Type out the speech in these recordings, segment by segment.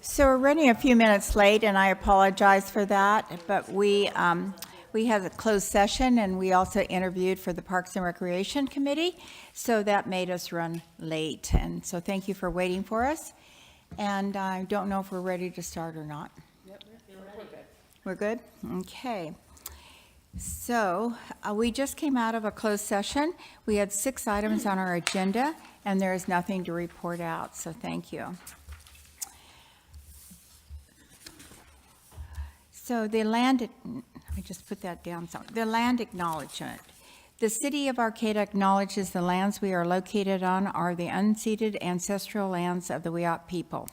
So we're running a few minutes late, and I apologize for that, but we had a closed session, and we also interviewed for the Parks and Recreation Committee, so that made us run late. And so thank you for waiting for us. And I don't know if we're ready to start or not. Yep, we're good. We're good? Okay. So we just came out of a closed session. We had 6 items on our agenda, and there is nothing to report out, so thank you. So the land, I just put that down. The land acknowledgement. The city of Arcata acknowledges the lands we are located on are the unceded ancestral lands of the Wiyot people.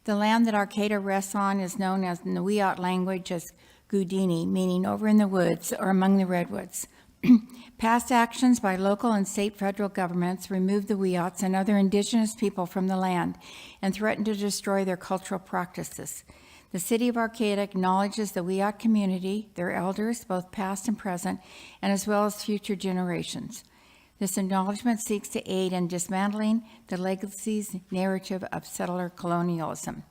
The land that Arcata rests on is known as in the Wiyot language as Gudini, meaning over in the woods or among the redwoods. Past actions by local and state federal governments removed the Wiyots and other indigenous people from the land and threatened to destroy their cultural practices. The city of Arcata acknowledges the Wiyot community, their elders, both past and present, and as well as future generations. This acknowledgement seeks to aid in dismantling the legacy's narrative of settler colonialism.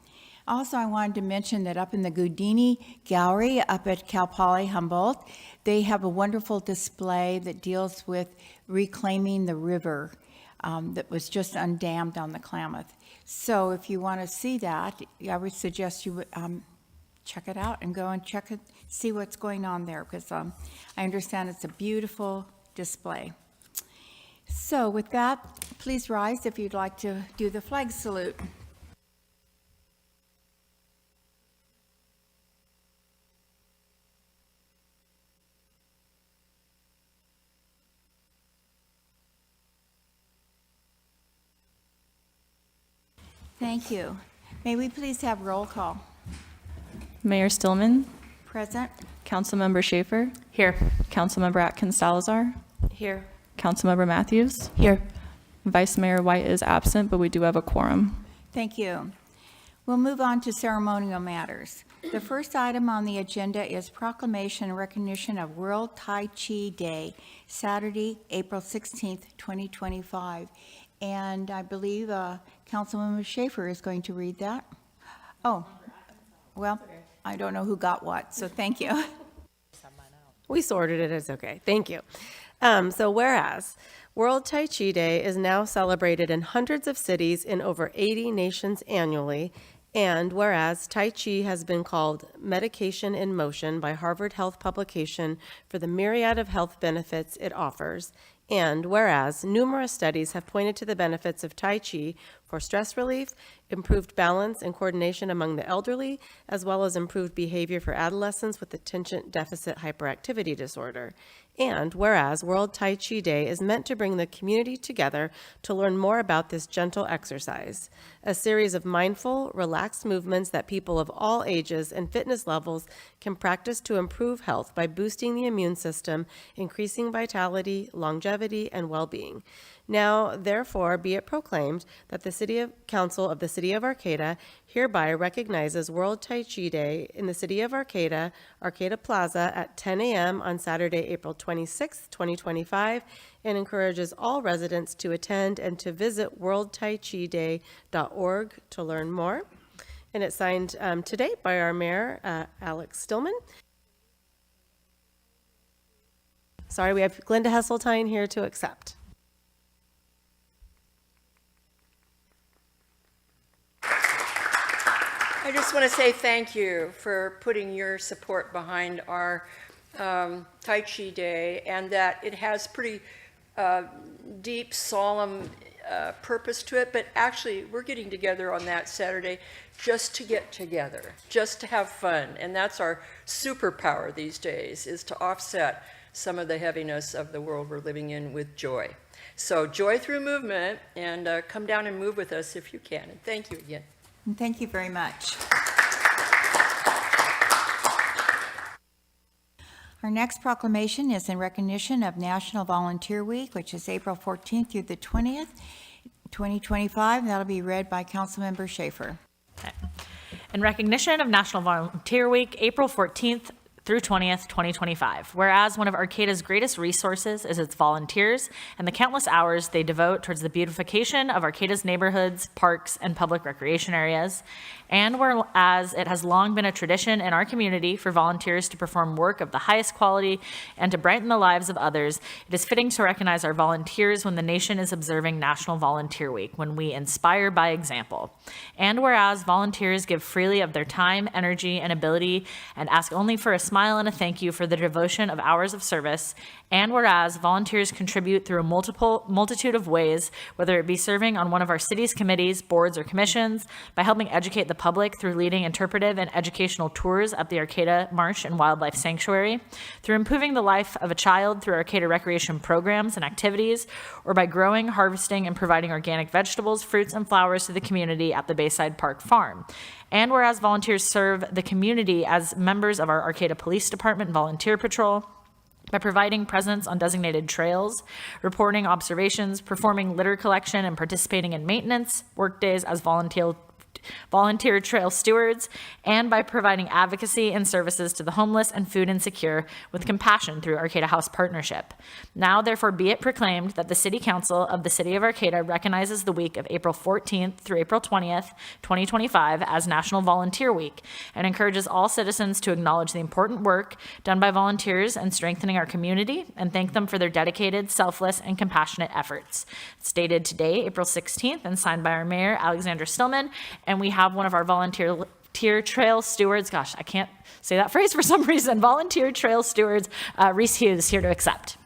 Also, I wanted to mention that up in the Gudini Gallery up at Cal Poly Humboldt, they have a wonderful display that deals with reclaiming the river that was just undammed on the Klamath. So if you want to see that, I would suggest you check it out and go and check it, see what's going on there, because I understand it's a beautiful display. So with that, please rise if you'd like to do the flag salute. Thank you. May we please have roll call? Mayor Stillman, Present. Councilmember Schaefer. Here. Councilmember Atkins Salazar. Here. Councilmember Matthews. Here. Vice Mayor White is absent, but we do have a quorum. Thank you. We'll move on to ceremonial matters. The first item on the agenda is proclamation and recognition of World Tai Chi Day, Saturday, April 16th, 2025. And I believe Councilwoman Schaefer is going to read that. Oh, well, I don't know who got what, so thank you. We sorted it, it's okay. Thank you. So whereas World Tai Chi Day is now celebrated in hundreds of cities in over 80 nations annually, and whereas Tai Chi has been called medication in motion by Harvard Health publication for the myriad of health benefits it offers, and whereas numerous studies have pointed to the benefits of Tai Chi for stress relief, improved balance and coordination among the elderly, as well as improved behavior for adolescents with attention deficit hyperactivity disorder. And whereas World Tai Chi Day is meant to bring the community together to learn more about this gentle exercise, a series of mindful, relaxed movements that people of all ages and fitness levels can practice to improve health by boosting the immune system, increasing vitality, longevity, and well-being. Now, therefore, be it proclaimed that the Council of the City of Arcata hereby recognizes World Tai Chi Day in the City of Arcata, Arcata Plaza at 10 a.m. on Saturday, April 26, 2025, and encourages all residents to attend and to visit worldtaichiday.org to learn more. And it's signed today by our Mayor, Alex Stillman. Sorry, we have Glenda Hesseltine here to accept. I just want to say thank you for putting your support behind our Tai Chi Day, and that it has pretty deep, solemn purpose to it, but actually we're getting together on that Saturday just to get together, just to have fun, and that's our superpower these days, is to offset some of the heaviness of the world we're living in with joy. So joy through movement, and come down and move with us if you can, and thank you again. And thank you very much. Our next proclamation is in recognition of National Volunteer Week, which is April 14th through the 20th, 2025. That'll be read by Councilmember Schaefer. In recognition of National Volunteer Week, April 14th through 20th, 2025. Whereas one of Arcata's greatest resources is its volunteers and the countless hours they devote towards the beautification of Arcata's neighborhoods, parks, and public recreation areas. And whereas it has long been a tradition in our community for volunteers to perform work of the highest quality and to brighten the lives of others, it is fitting to recognize our volunteers when the nation is observing National Volunteer Week, when we inspire by example. And whereas volunteers give freely of their time, energy, and ability and ask only for a smile and a thank you for the devotion of hours of service, and whereas volunteers contribute through a multitude of ways, whether it be serving on one of our city's committees, boards, or commissions, by helping educate the public through leading interpretive and educational tours at the Arcata Marsh and Wildlife Sanctuary, through improving the life of a child through Arcata recreation programs and activities, or by growing, harvesting, and providing organic vegetables, fruits, and flowers to the community at the Bayside Park Farm. And whereas volunteers serve the community as members of our Arcata Police Department Volunteer Patrol, by providing presence on designated trails, reporting observations, performing litter collection, and participating in maintenance workdays as volunteer trail stewards, and by providing advocacy and services to the homeless and food insecure with compassion through Arcata House Partnership. Now, therefore, be it proclaimed that the City Council of the City of Arcata recognizes the week of April 14th through April 20th, 2025 as National Volunteer Week, and encourages all citizens to acknowledge the important work done by volunteers in strengthening our community and thank them for their dedicated, selfless, and compassionate efforts. It's dated today, April 16th, and signed by our Mayor, Alexandra Stillman, and we have one of our volunteer trail stewards, gosh, I can't say that phrase for some reason, volunteer trail stewards, Reese Hughes, here to accept.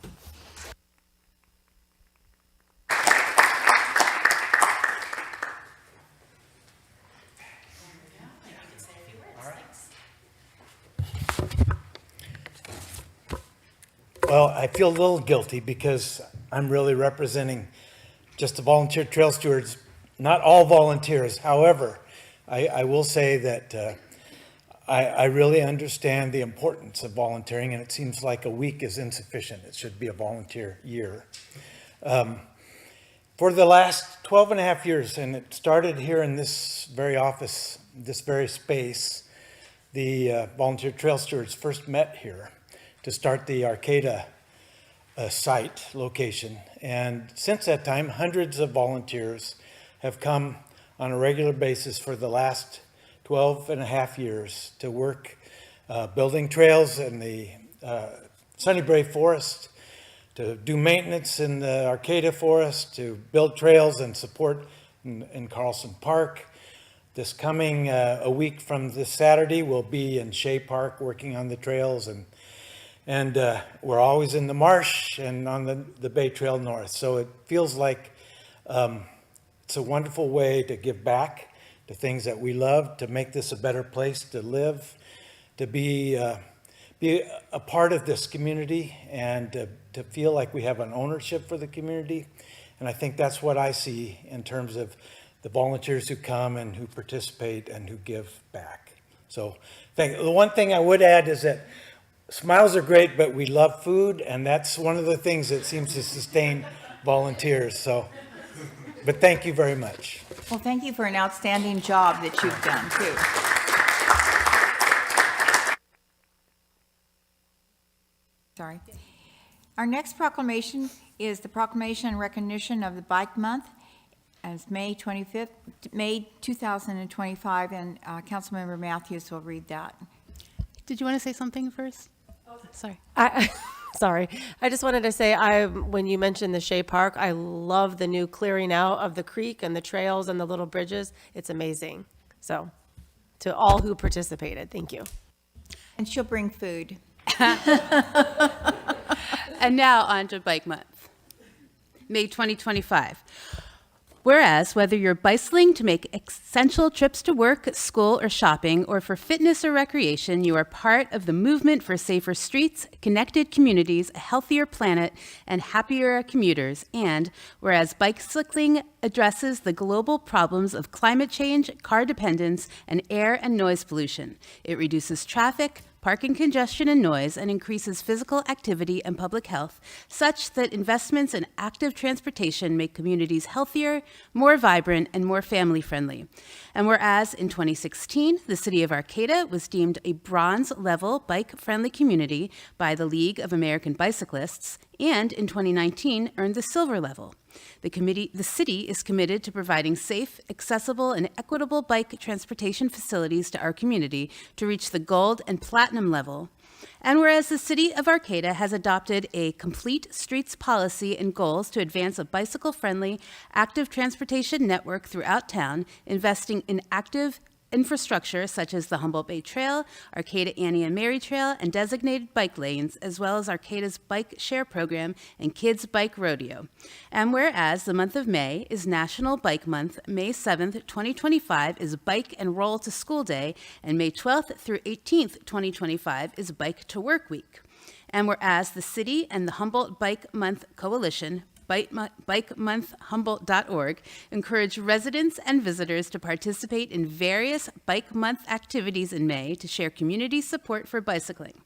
Well, I feel a little guilty because I'm really representing just the volunteer trail stewards, not all volunteers. However, I will say that I really understand the importance of volunteering, and it seems like a week is insufficient. It should be a volunteer year. For the last 12 and a half years, and it started here in this very office, this very space, the volunteer trail stewards first met here to start the Arcata site location. And since that time, hundreds of volunteers have come on a regular basis for the last 12 and a half years to work building trails in the Sunnybrae Forest, to do maintenance in the Arcata Forest, to build trails and support in Carlson Park. This coming a week from this Saturday, we'll be in Shea Park working on the trails, and we're always in the marsh and on the Bay Trail North. So it feels like it's a wonderful way to give back to things that we love, to make this a better place to live, to be a part of this community, and to feel like we have an ownership for the community. And I think that's what I see in terms of the volunteers who come and who participate and who give back. So the one thing I would add is that smiles are great, but we love food, and that's one of the things that seems to sustain volunteers. So, but thank you very much. Well, thank you for an outstanding job that you've done, too. Sorry. Our next proclamation is the proclamation and recognition of the Bike Month as May 25th, May 2025, and Councilmember Matthews will read that. Did you want to say something first? Oh, sorry. Sorry. I just wanted to say, when you mentioned the Shea Park, I love the new clearing out of the creek and the trails and the little bridges. It's amazing. So, to all who participated, thank you. And she'll bring food. And now on to Bike Month, May 2025. Whereas, whether you're bicycling to make essential trips to work, school, or shopping, or for fitness or recreation, you are part of the movement for safer streets, connected communities, a healthier planet, and happier commuters. And whereas bicycling addresses the global problems of climate change, car dependence, and air and noise pollution. It reduces traffic, parking congestion and noise, and increases physical activity and public health, such that investments in active transportation make communities healthier, more vibrant, and more family-friendly. And whereas in 2016, the city of Arcata was deemed a bronze-level bike-friendly community by the League of American Bicyclists, and in 2019 earned the silver level. The city is committed to providing safe, accessible, and equitable bike transportation facilities to our community to reach the gold and platinum level. And whereas the city of Arcata has adopted a complete streets policy and goals to advance a bicycle-friendly, active transportation network throughout town, investing in active infrastructure such as the Humboldt Bay Trail, Arcata Annie and Mary Trail, and designated bike lanes, as well as Arcata's bike share program and Kids Bike Rodeo. And whereas the month of May is National Bike Month, May 7th, 2025 is Bike and Roll to School Day, and May 12th through 18th, 2025 is Bike to Work Week. And whereas the city and the Humboldt Bike Month Coalition, bikemonthhumboldt.org, encourage residents and visitors to participate in various Bike Month activities in May to share community support for bicycling.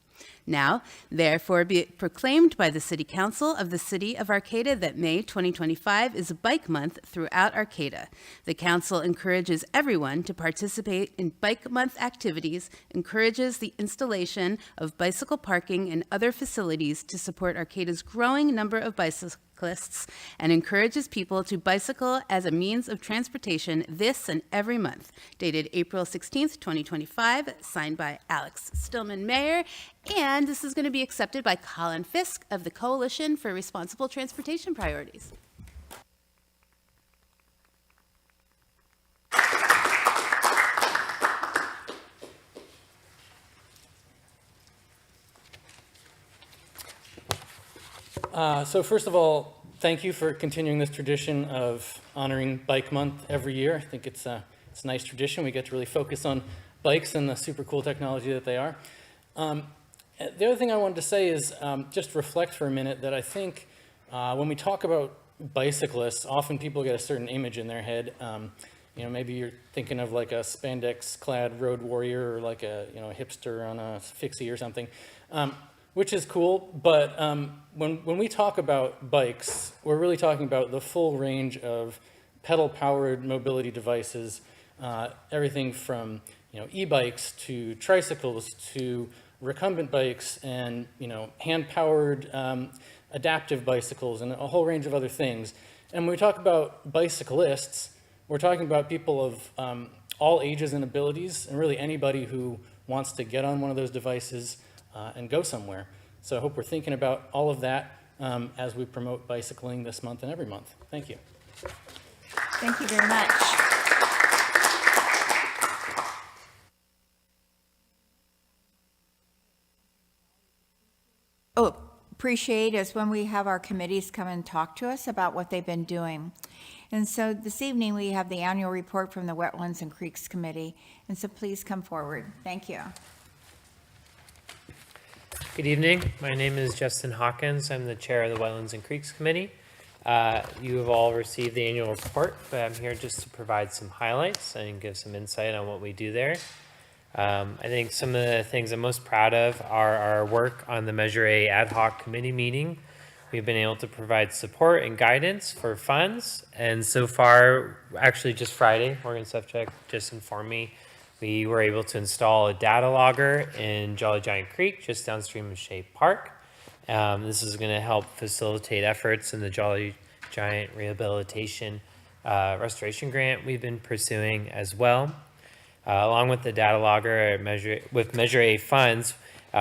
Now, therefore, be it proclaimed by the City Council of the City of Arcata that May 2025 is Bike Month throughout Arcata. The Council encourages everyone to participate in Bike Month activities, encourages the installation of bicycle parking and other facilities to support Arcata's growing number of bicyclists, and encourages people to bicycle as a means of transportation this and every month. Dated April 16th, 2025, signed by Alex Stillman, Mayor, and this is going to be accepted by Colin Fisk of the Coalition for Responsible Transportation Priorities. So first of all, thank you for continuing this tradition of honoring Bike Month every year. I think it's a nice tradition. We get to really focus on bikes and the super cool technology that they are. The other thing I wanted to say is just reflect for a minute that I think when we talk about bicyclists, often people get a certain image in their head. You know, maybe you're thinking of like a spandex-clad road warrior or like a hipster on a fixie or something. Which is cool, but when we talk about bikes, we're really talking about the full range of pedal-powered mobility devices, everything from e-bikes to tricycles to recumbent bikes and hand-powered adaptive bicycles and a whole range of other things. And when we talk about bicyclists, we're talking about people of all ages and abilities, and really anybody who wants to get on one of those devices and go somewhere. So I hope we're thinking about all of that as we promote bicycling this month and every month. Thank you. Thank you very much. Oh, appreciate is when we have our committees come and talk to us about what they've been doing. And so this evening we have the annual report from the Wetlands and Creeks Committee. And so please come forward. Thank you. Good evening. My name is Justin Hawkins. I'm the chair of the Wetlands and Creeks Committee. You have all received the annual report, but I'm here just to provide some highlights and give some insight on what we do there. I think some of the things I'm most proud of are our work on the Measure A ad hoc committee meeting. We've been able to provide support and guidance for funds, and so far, actually just Friday, Morgan Sefcik just informed me, we were able to install a data logger in Jolly Giant Creek, just downstream of Shea Park. This is going to help facilitate efforts in the Jolly Giant Rehabilitation Restoration Grant we've been pursuing as well. Along with the data logger with Measure A funds,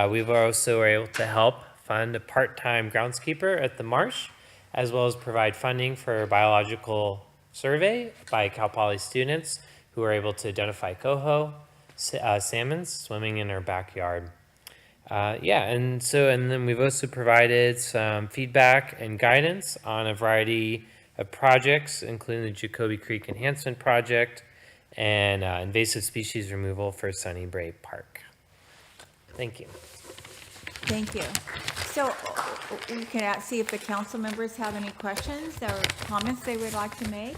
we've also were able to help fund a part-time groundskeeper at the marsh, as well as provide funding for a biological survey by Cal Poly students who are able to identify coho salmon swimming in our backyard. And then we've also provided some feedback and guidance on a variety of projects, including the Jacoby Creek Enhancement Project and invasive species removal for Sunny Brae Park. Thank you. Thank you. So we can see if the council members have any questions or comments they would like to make.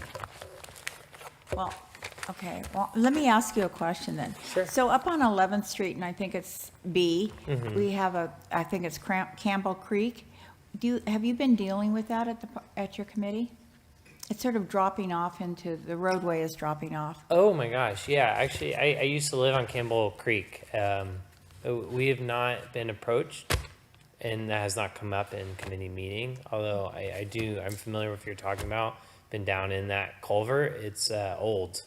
Well, Okay, well, let me ask you a question then. Sure. So up on 11th Street, and I think it's B, we have I think it's Campbell Creek. Have you been dealing with that at your committee? It's sort of dropping off into, the roadway is dropping off. Oh my gosh, yeah, actually, I used to live on Campbell Creek. We have not been approached, and that has not come up in committee meeting, although I'm familiar with what you're talking about. Been down in that culvert, it's old.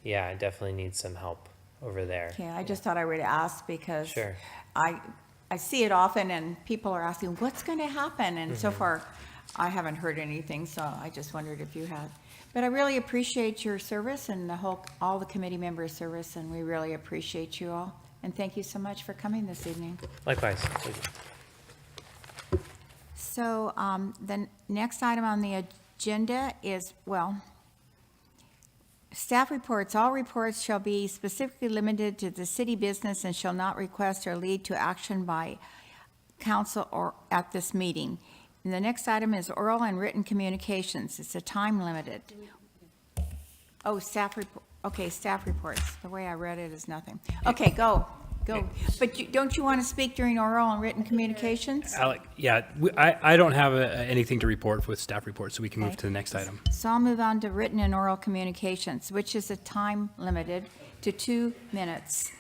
Yeah, I definitely need some help over there. Okay, I just thought I would ask because Sure. I see it often and people are asking, what's going to happen? And so far, I haven't heard anything, so I just wondered if you had. But I really appreciate your service and all the committee members' service, and we really appreciate you all. And thank you so much for coming this evening. Likewise. So the next item on the agenda is, staff reports. All reports shall be specifically limited to the city business and shall not request or lead to action by council or at this meeting. And the next item is oral and written communications. It's a time limited. Oh, staff report. Okay, staff reports. The way I read it is nothing. Okay, go. But don't you want to speak during oral and written communications? Alec, yeah, I don't have anything to report with staff reports, so we can move to the next item. So I'll move on to written and oral communications, which is a time limited to 2 minutes.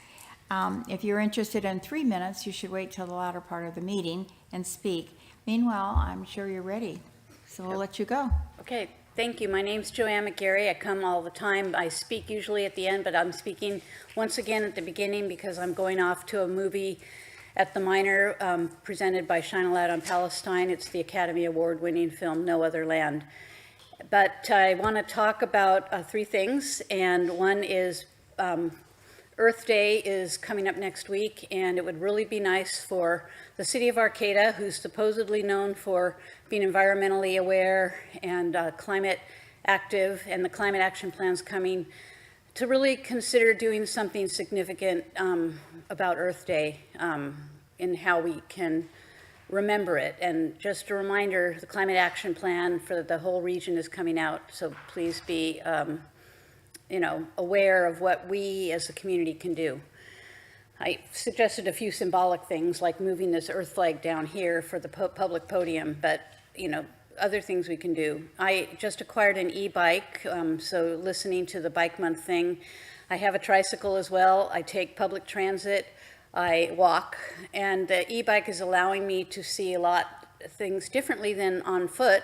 If you're interested in 3 minutes, you should wait till the latter part of the meeting and speak. Meanwhile, I'm sure you're ready, so we'll let you go. Okay, thank you. My name's Joanne McGarry. I come all the time. I speak usually at the end, but I'm speaking once again at the beginning because I'm going off to a movie at the Minor presented by Shine a Light on Palestine. It's the Academy Award-winning film, No Other Land. But I want to talk about 3 things, and one is Earth Day is coming up next week, and it would really be nice for the city of Arcata, who's supposedly known for being environmentally aware and climate active, and the climate action plan's coming, to really consider doing something significant about Earth Day and how we can remember it. And just a reminder, the climate action plan for the whole region is coming out, so please be aware of what we as a community can do. I suggested a few symbolic things like moving this Earth flag down here for the public podium, but other things we can do. I just acquired an e-bike, so listening to the Bike Month thing. I have a tricycle as well. I take public transit. I walk, and the e-bike is allowing me to see a lot of things differently than on foot.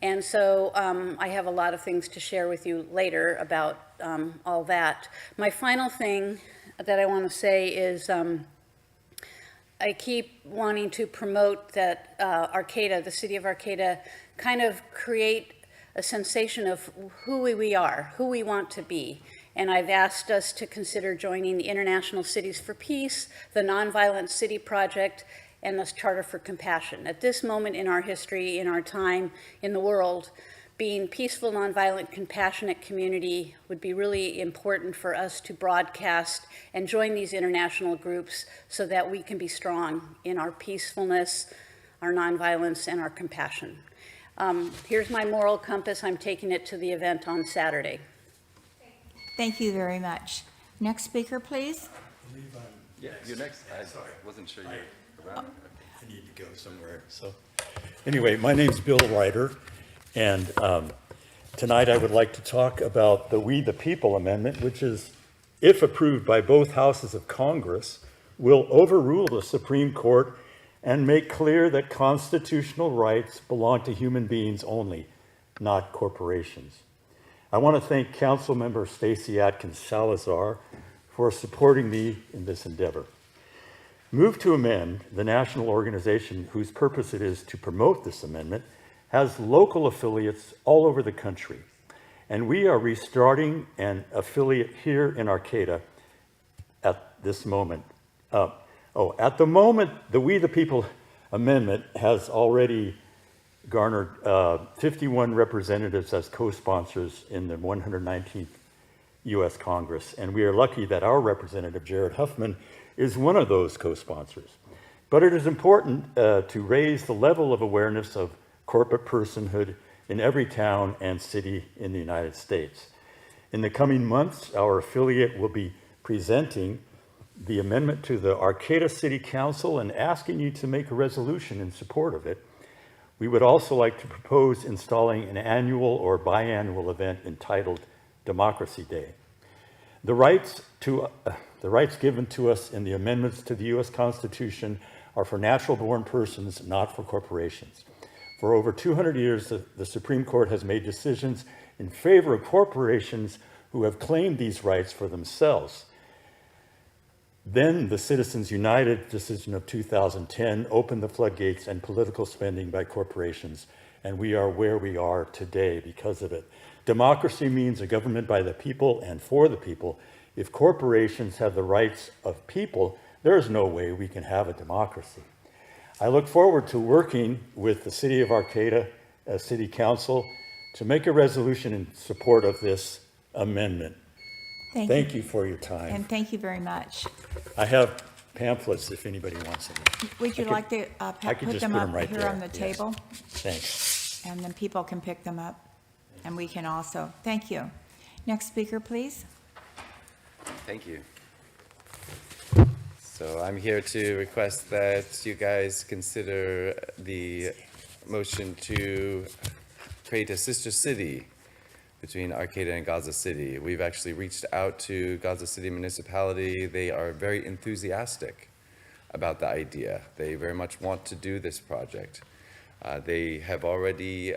And so I have a lot of things to share with you later about all that. My final thing that I want to say is I keep wanting to promote that Arcata, the city of Arcata, kind of create a sensation of who we are, who we want to be. And I've asked us to consider joining the International Cities for Peace, the Nonviolent City Project, and the Charter for Compassion. At this moment in our history, in our time, in the world, being peaceful, nonviolent, compassionate community would be really important for us to broadcast and join these international groups so that we can be strong in our peacefulness, our nonviolence, and our compassion. Here's my moral compass. I'm taking it to the event on Saturday. Thank you very much. Next speaker, please. Yeah, you're next. I wasn't sure you were around. I need to go somewhere. So anyway, my name's Bill Ryder, and tonight I would like to talk about the We the People Amendment, which is, if approved by both houses of Congress, will overrule the Supreme Court and make clear that constitutional rights belong to human beings only, not corporations. I want to thank Council Member Stacey Atkins Salazar for supporting me in this endeavor. Move to Amend, the national organization whose purpose it is to promote this amendment, has local affiliates all over the country. And we are restarting an affiliate here in Arcata at this moment. At the moment, the We the People Amendment has already garnered 51 representatives as co-sponsors in the 119th U.S. Congress. And we are lucky that our representative, Jared Huffman, is one of those co-sponsors. But it is important to raise the level of awareness of corporate personhood in every town and city in the United States. In the coming months, our affiliate will be presenting the amendment to the Arcata City Council and asking you to make a resolution in support of it. We would also like to propose installing an annual or biannual event entitled Democracy Day. The rights given to us in the amendments to the U.S. Constitution are for natural-born persons, not for corporations. For over 200 years, the Supreme Court has made decisions in favor of corporations who have claimed these rights for themselves. Then the Citizens United decision of 2010 opened the floodgates and political spending by corporations, and we are where we are today because of it. Democracy means a government by the people and for the people. If corporations have the rights of people, there is no way we can have a democracy. I look forward to working with the City of Arcata as City Council to make a resolution in support of this amendment. Thank you for your time. And thank you very much. I have pamphlets if anybody wants them. Would you like to put them up right here there. on the Yes. table? Thanks. And then people can pick them up. And we can also, thank you. Next speaker, please. Thank you. So I'm here to request that you guys consider the motion to create a sister city between Arcata and Gaza City. We've actually reached out to Gaza City Municipality. They are very enthusiastic about the idea. They very much want to do this project. They have already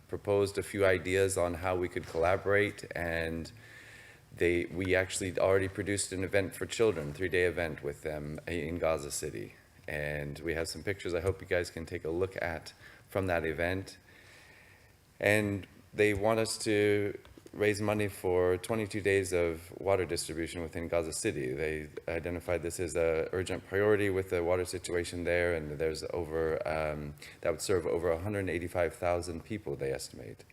proposed a few ideas on how we could collaborate, and we actually already produced an event for children, 3-day event with them in Gaza City. And we have some pictures I hope you guys can take a look at from that event. And they want us to raise money for 22 days of water distribution within Gaza City. They identified this as an urgent priority with the water situation there, and there's over, that would serve over 185,000 people, they estimate.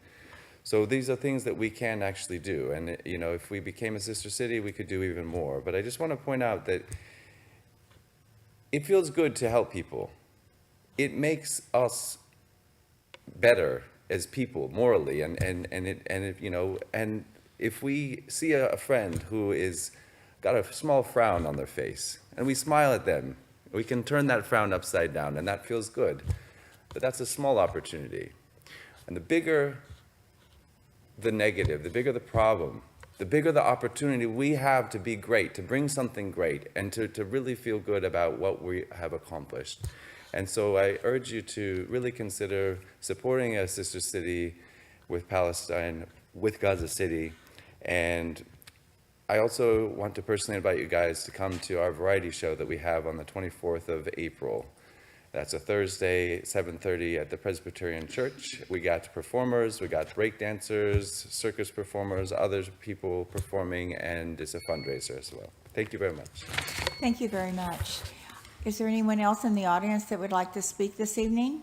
So these are things that we can actually do. And, you know, if we became a sister city, we could do even more. But I just want to point out that it feels good to help people. It makes us better as people morally, and you know, and if we see a friend who is got a small frown on their face and we smile at them, we can turn that frown upside down, and that feels good. But that's a small opportunity. And the bigger the negative, the bigger the problem, the bigger the opportunity we have to be great, to bring something great, and to really feel good about what we have accomplished. And so I urge you to really consider supporting a sister city with Palestine, with Gaza City. And I also want to personally invite you guys to come to our variety show that we have on the 24th of April. That's a Thursday, 7:30 at the Presbyterian Church. We got performers, we got break dancers, circus performers, other people performing, and it's a fundraiser as well. Thank you very much. Thank you very much. Is there anyone else in the audience that would like to speak this evening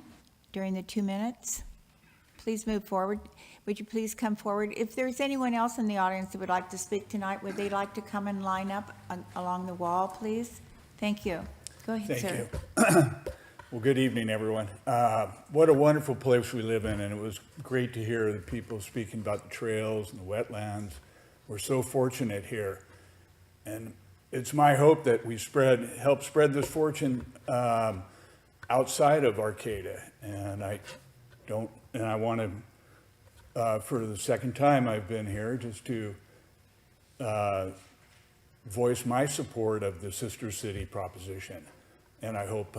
during the 2 minutes? Please move forward. Would you please come forward? If there's anyone else in the audience that would like to speak tonight, would they like to come and line up along the wall, please? Thank you. Go ahead, sir. Thank you. Well, good evening, everyone. What a wonderful place we live in, and it was great to hear the people speaking about the trails and the wetlands. We're so fortunate here. And it's my hope that we help spread this fortune outside of Arcata. And I want to, for the second time I've been here, just to voice my support of the Sister City proposition. And I hope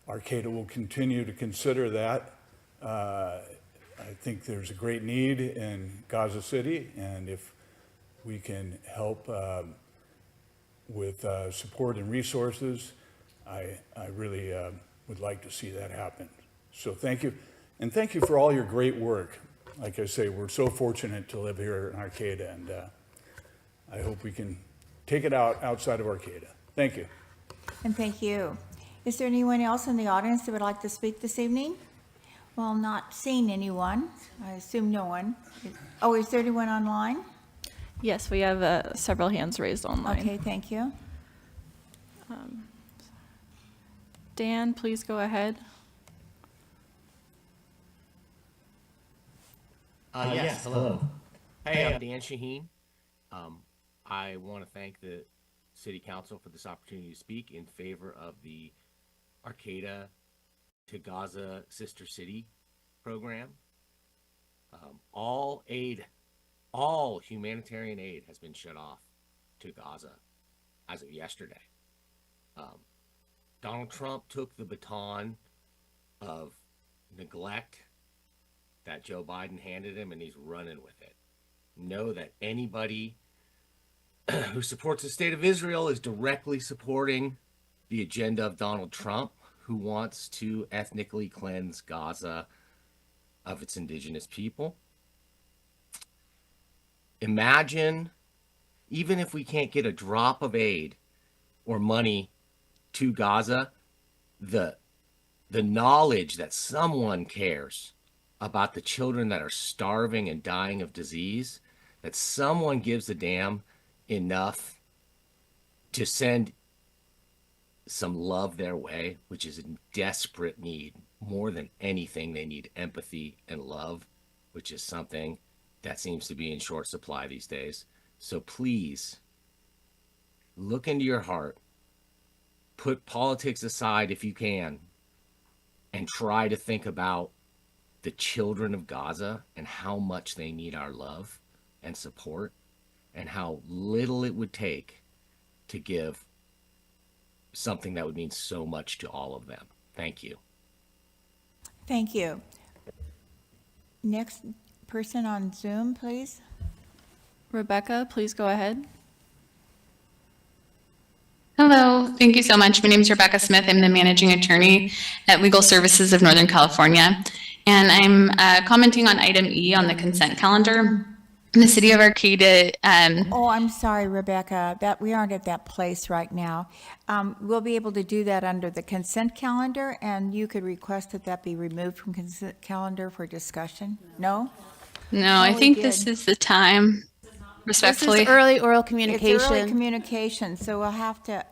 Arcata will continue to consider that. I think there's a great need in Gaza City, and if we can help with support and resources, I really would like to see that happen. So thank you, and thank you for all your great work. Like I say, we're so fortunate to live here in Arcata, and I hope we can take it outside of Arcata. Thank you. And thank you. Is there anyone else in the audience that would like to speak this evening? Well, not seeing anyone. I assume no one. Oh, is there anyone online? Yes, we have several hands raised online. Okay, thank you. Dan, please go ahead. Yes, hello. Hey, I'm Dan Shaheen. I want to thank the City Council for this opportunity to speak in favor of the Arcata to Gaza Sister City program. All humanitarian aid has been shut off to Gaza as of yesterday. Donald Trump took the baton of neglect that Joe Biden handed him, and he's running with it. Know that anybody who supports the state of Israel is directly supporting the agenda of Donald Trump, who wants to ethnically cleanse Gaza of its indigenous people. Imagine, even if we can't get a drop of aid or money to Gaza, the knowledge that someone cares about the children that are starving and dying of disease, that someone gives a damn enough to send some love their way, which is in desperate need. More than anything, they need empathy and love, which is something that seems to be in short supply these days. So please, look into your heart, put politics aside if you can, and try to think about the children of Gaza and how much they need our love and support, and how little it would take to give something that would mean so much to all of them. Thank you. Thank you. Next person on Zoom, please. Rebecca, please go ahead. Hello, thank you so much. My name is Rebecca Smith. I'm the managing attorney at Legal Services of Northern California. And I'm commenting on item E on the consent calendar. In the city of Arcata. Oh, I'm sorry, Rebecca, that we aren't at that place right now. We'll be able to do that under the consent calendar, and you could request that that be removed from consent calendar for discussion. No? No, I think this is the time, respectfully. This is early oral communication. It's early communication, so we'll have to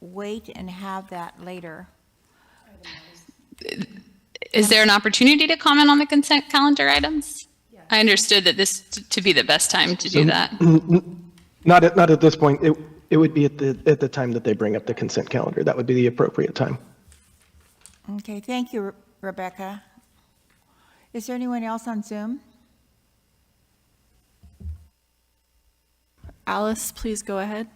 wait and have that later. Is there an opportunity to comment on the consent calendar items? I understood that this to be the best time to do that. Not at this point. It would be at the time that they bring up the consent calendar. That would be the appropriate time. Okay, thank you, Rebecca. Is there anyone else on Zoom? Alice, please go ahead.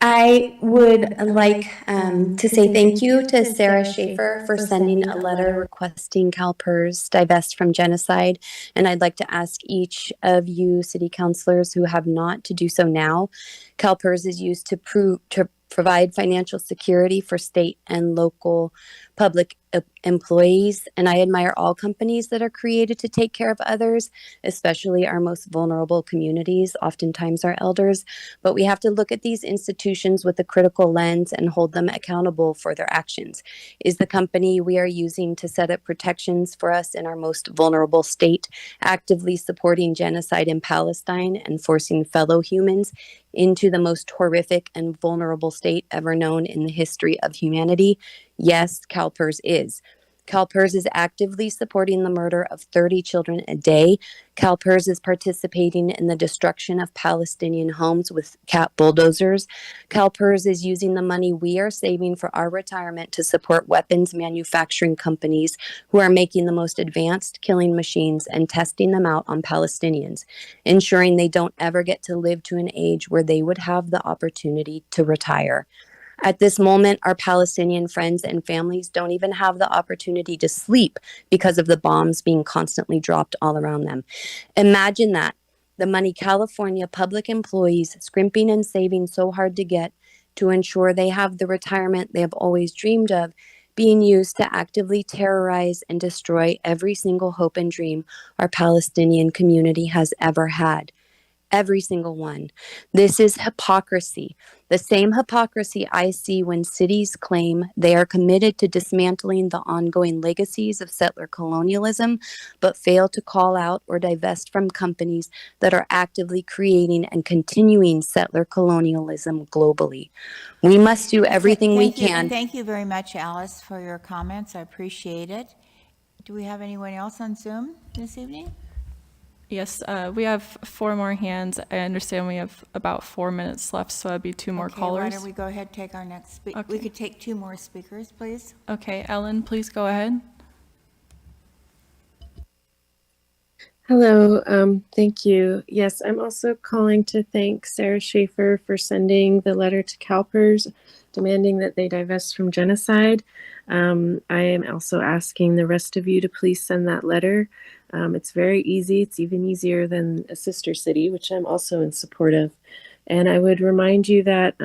I would like to say thank you to Sarah Schaefer for sending a letter requesting CalPERS divest from genocide. And I'd like to ask each of you city councilors who have not to do so now. CalPERS is used to provide financial security for state and local public employees, and I admire all companies that are created to take care of others, especially our most vulnerable communities, oftentimes our elders. But we have to look at these institutions with a critical lens and hold them accountable for their actions. Is the company we are using to set up protections for us in our most vulnerable state actively supporting genocide in Palestine and forcing fellow humans into the most horrific and vulnerable state ever known in the history of humanity? Yes, CalPERS is. CalPERS is actively supporting the murder of 30 children a day. CalPERS is participating in the destruction of Palestinian homes with cat bulldozers. CalPERS is using the money we are saving for our retirement to support weapons manufacturing companies who are making the most advanced killing machines and testing them out on Palestinians, ensuring they don't ever get to live to an age where they would have the opportunity to retire. At this moment, our Palestinian friends and families don't even have the opportunity to sleep because of the bombs being constantly dropped all around them. Imagine that, the money California public employees scrimping and saving so hard to get to ensure they have the retirement they have always dreamed of, being used to actively terrorize and destroy every single hope and dream our Palestinian community has ever had. Every single one. This is hypocrisy. The same hypocrisy I see when cities claim they are committed to dismantling the ongoing legacies of settler colonialism, but fail to call out or divest from companies that are actively creating and continuing settler colonialism globally. We must do everything we can. Thank you very much, Alice, for your comments. I appreciate it. Do we have anyone else on Zoom this evening? Yes, we have 4 more hands. I understand we have about 4 minutes left, so that'd be 2 more Okay, callers. why don't we go ahead and take our next speaker? We Okay. could take 2 more speakers, please. Okay, Ellen, please go ahead. Hello, thank you. Yes, I'm also calling to thank Sarah Schaefer for sending the letter to CalPERS demanding that they divest from genocide. I am also asking the rest of you to please send that letter. It's very easy. It's even easier than a sister city, which I'm also in support of. And I would remind you that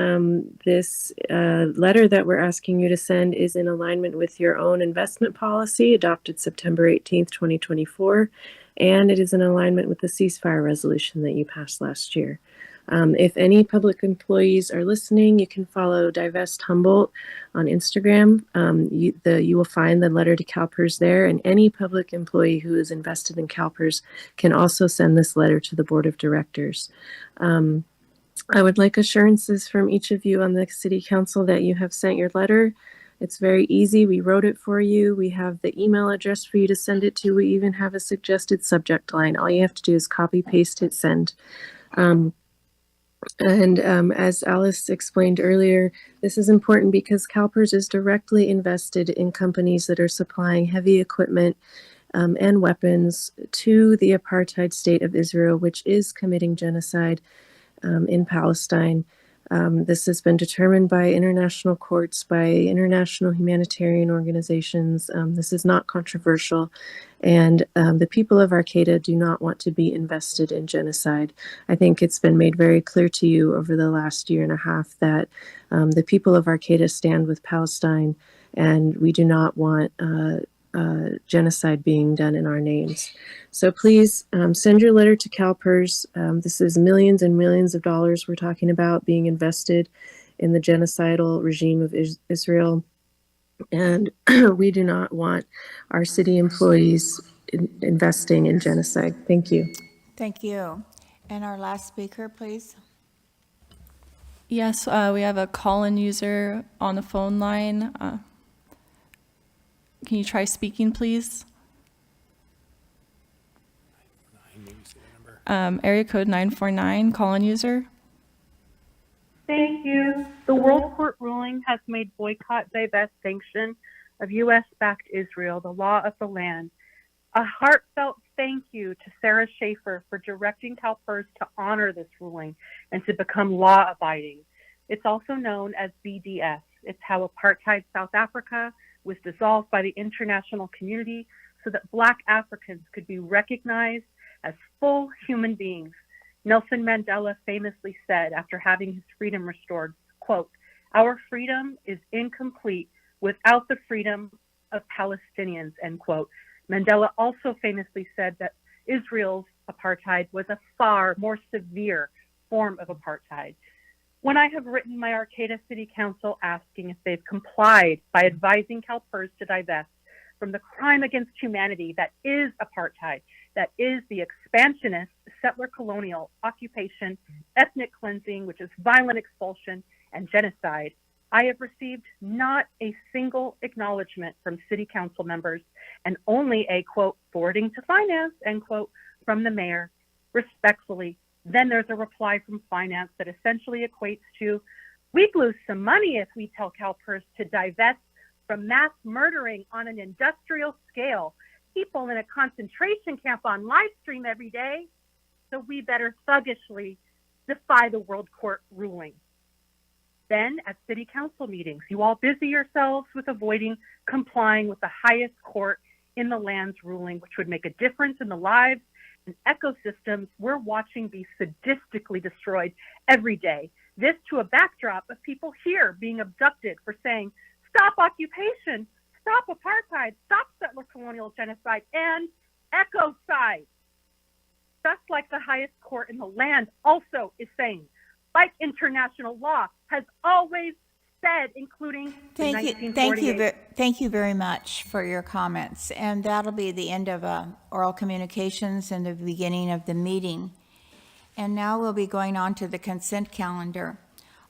this letter that we're asking you to send is in alignment with your own investment policy adopted September 18th, 2024. And it is in alignment with the ceasefire resolution that you passed last year. If any public employees are listening, you can follow Divest Humboldt on Instagram. You will find the letter to CalPERS there, and any public employee who is invested in CalPERS can also send this letter to the board of directors. I would like assurances from each of you on the city council that you have sent your letter. It's very easy. We wrote it for you. We have the email address for you to send it to. We even have a suggested subject line. All you have to do is copy, paste, hit send. As Alice explained earlier, this is important because CalPERS is directly invested in companies that are supplying heavy equipment and weapons to the apartheid state of Israel, which is committing genocide in Palestine. This has been determined by international courts, by international humanitarian organizations. This is not controversial. And the people of Arcata do not want to be invested in genocide. I think it's been made very clear to you over the last year and a half that the people of Arcata stand with Palestine, and we do not want genocide being done in our names. So please send your letter to CalPERS. This is millions and millions of dollars we're talking about being invested in the genocidal regime of Israel. And we do not want our city employees investing in genocide. Thank you. Thank you. And our last speaker, please. Yes, we have a call-in user on the phone line. Can you try speaking, please? Area code 949, call-in user. Thank you. The World Court ruling has made boycott, divest, sanction of U.S.-backed Israel the law of the land. A heartfelt thank you to Sarah Schaefer for directing CalPERS to honor this ruling and to become law-abiding. It's also known as BDS. It's how apartheid South Africa was dissolved by the international community so that Black Africans could be recognized as full human beings. Nelson Mandela famously said after having his freedom restored, quote, "Our freedom is incomplete without the freedom of Palestinians," end quote. Mandela also famously said that Israel's apartheid was a far more severe form of apartheid. When I have written my Arcata City Council asking if they've complied by advising CalPERS to divest from the crime against humanity that is apartheid, that is the expansionist, settler colonial occupation, ethnic cleansing, which is violent expulsion and genocide, I have received not a single acknowledgement from city council members and only a, quote, forwarding to finance, end quote, from the mayor. Respectfully, then there's a reply from finance that essentially equates to, we'd lose some money if we tell CalPERS to divest from mass murdering on an industrial scale, people in a concentration camp on live stream every day, so we better thuggishly defy the World Court ruling. Then at city council meetings, you all busy yourselves with avoiding complying with the highest court in the land's ruling, which would make a difference in the lives and ecosystems we're watching be sadistically destroyed every day. This to a backdrop of people here being abducted for saying, stop occupation, stop apartheid, stop settler colonial genocide, and ecocide. Just like the highest court in the land also is saying, like international law has always said, including Thank you, 1948. thank you very much for your comments. And that'll be the end of oral communications and the beginning of the meeting. And now we'll be going on to the consent calendar.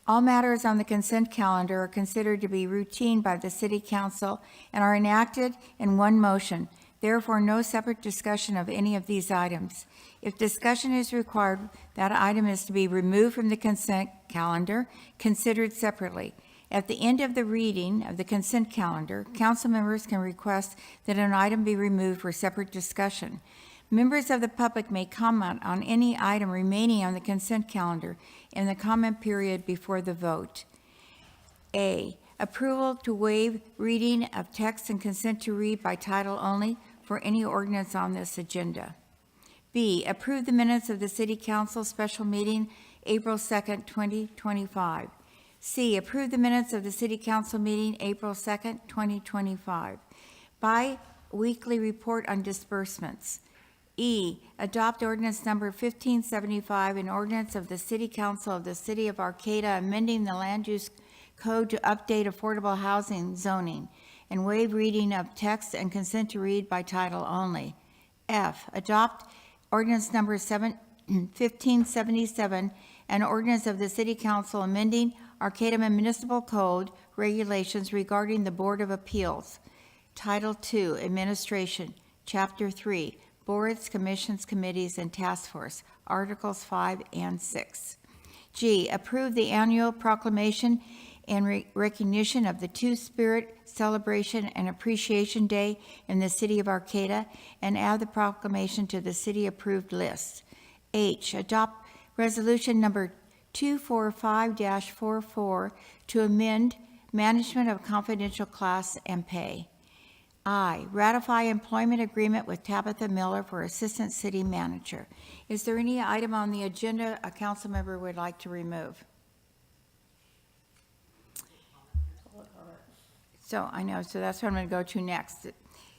All matters on the consent calendar are considered to be routine by the City Council and are enacted in one motion. Therefore, no separate discussion of any of these items. If discussion is required, that item is to be removed from the consent calendar, considered separately. At the end of the reading of the consent calendar, council members can request that an item be removed for separate discussion. Members of the public may comment on any item remaining on the consent calendar in the comment period before the vote. A, approval to waive reading of text and consent to read by title only for any ordinance on this agenda. B, approve the minutes of the City Council special meeting, April 2nd, 2025. C, approve the minutes of the City Council meeting, April 2nd, 2025. Bi-weekly report on disbursements. E, adopt ordinance number 1575, an ordinance of the City Council of the City of Arcata amending the land use code to update affordable housing zoning and waive reading of text and consent to read by title only. F, adopt ordinance number 1577, an ordinance of the City Council amending Arcata Municipal Code regulations regarding the Board of Appeals. Title II, Administration, Chapter 3, Boards, Commissions, Committees, and Task Force, Articles 5 and 6. G, approve the annual proclamation and recognition of the Two-Spirit Celebration and Appreciation Day in the City of Arcata and add the proclamation to the city-approved list. H, adopt resolution number 245-44 to amend management of confidential class and pay. I, ratify employment agreement with Tabitha Miller for Assistant City Manager. Is there any item on the agenda a council member would like to remove? So I know, so that's what I'm going to go to next.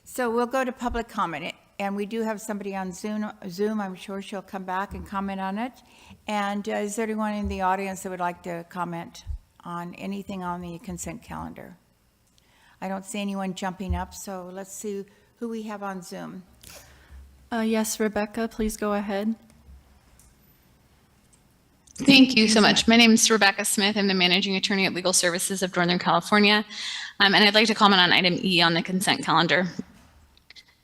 So we'll go to public comment, and we do have somebody on Zoom. I'm sure she'll come back and comment on it. And is there anyone in the audience that would like to comment on anything on the consent calendar? I don't see anyone jumping up, so let's see who we have on Zoom. Yes, Rebecca, please go ahead. Thank you so much. My name is Rebecca Smith. I'm the managing attorney at Legal Services of Northern California. And I'd like to comment on item E on the consent calendar.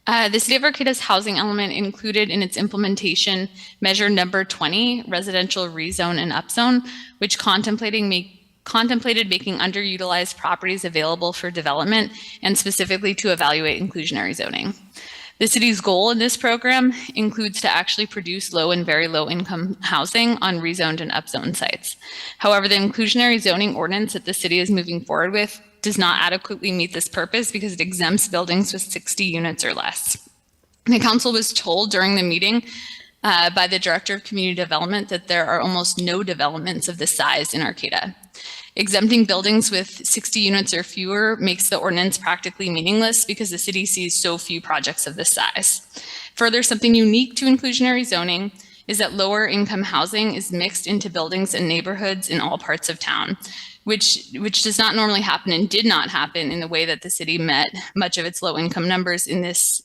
The City of Arcata's housing element included in its implementation measure number 20, residential rezone and upzone, which contemplated making underutilized properties available for development and specifically to evaluate inclusionary zoning. The city's goal in this program includes to actually produce low and very low income housing on rezoned and upzoned sites. However, the inclusionary zoning ordinance that the city is moving forward with does not adequately meet this purpose because it exempts buildings with 60 units or less. The council was told during the meeting by the Director of Community Development that there are almost no developments of this size in Arcata. Exempting buildings with 60 units or fewer makes the ordinance practically meaningless because the city sees so few projects of this size. Further, something unique to inclusionary zoning is that lower income housing is mixed into buildings and neighborhoods in all parts of town, which does not normally happen and did not happen in the way that the city met much of its low income numbers in this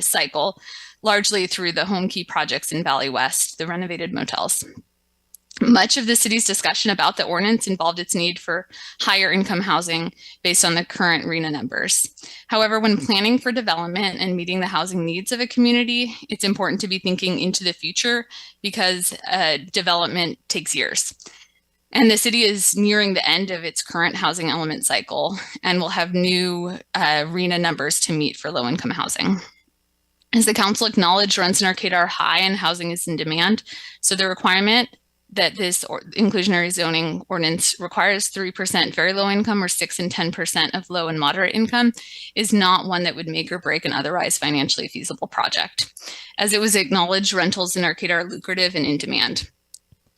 cycle, largely through the Home Key projects in Valley West, the renovated motels. Much of the city's discussion about the ordinance involved its need for higher income housing based on the current RENA numbers. However, when planning for development and meeting the housing needs of a community, it's important to be thinking into the future because development takes years. And the city is nearing the end of its current housing element cycle and will have new RENA numbers to meet for low income housing. As the council acknowledged, rents in Arcata are high and housing is in demand. So the requirement that this inclusionary zoning ordinance requires 3% very low income or 6 and 10% of low and moderate income is not one that would make or break an otherwise financially feasible project. As it was acknowledged, rentals in Arcata are lucrative and in demand.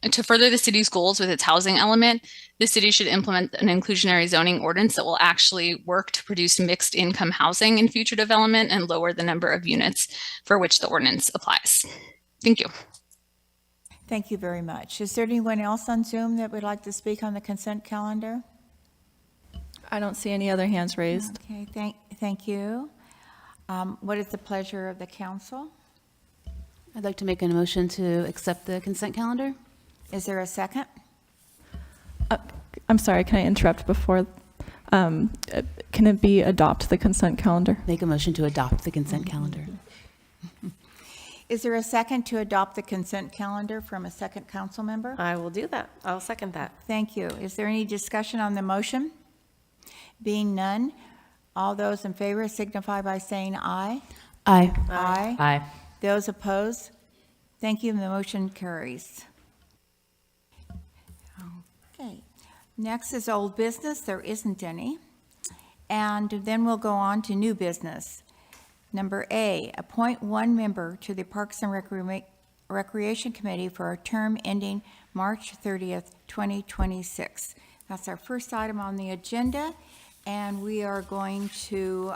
To further the city's goals with its housing element, the city should implement an inclusionary zoning ordinance that will actually work to produce mixed income housing in future development and lower the number of units for which the ordinance applies. Thank you. Thank you very much. Is there anyone else on Zoom that would like to speak on the consent calendar? I don't see any other hands raised. Okay, thank you. What is the pleasure of the council? I'd like to make a motion to accept the consent calendar. Is there a second? I'm sorry, can I interrupt before? Can it be adopt the consent calendar? Make a motion to adopt the consent calendar. Is there a second to adopt the consent calendar from a second council member? I will do that. I'll second that. Thank you. Is there any discussion on the motion? Being none, all those in favor signify by saying aye. Aye. Aye. Aye. Those opposed? Thank you, the motion carries. Okay, next is old business. There isn't any. And then we'll go on to new business. Number A, appoint one member to the Parks and Recreation Committee for a term ending March 30th, 2026. That's our first item on the agenda, and we are going to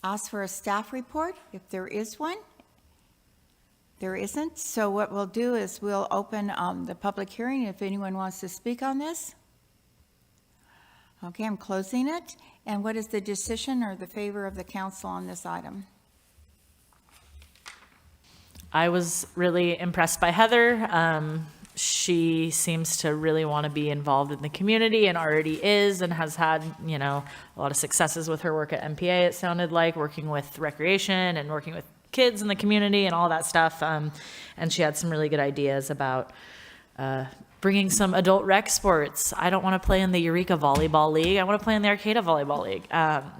ask for a staff report, if there is one. There isn't, so what we'll do is we'll open the public hearing if anyone wants to speak on this. Okay, I'm closing it. And what is the decision or the favor of the council on this item? I was really impressed by Heather. She seems to really want to be involved in the community and already is, and has had, you know, a lot of successes with her work at MPA, it sounded like, working with recreation and working with kids in the community and all that stuff. And she had some really good ideas about bringing some adult rec sports. I don't want to play in the Eureka Volleyball League. I want to play in the Arcata Volleyball League.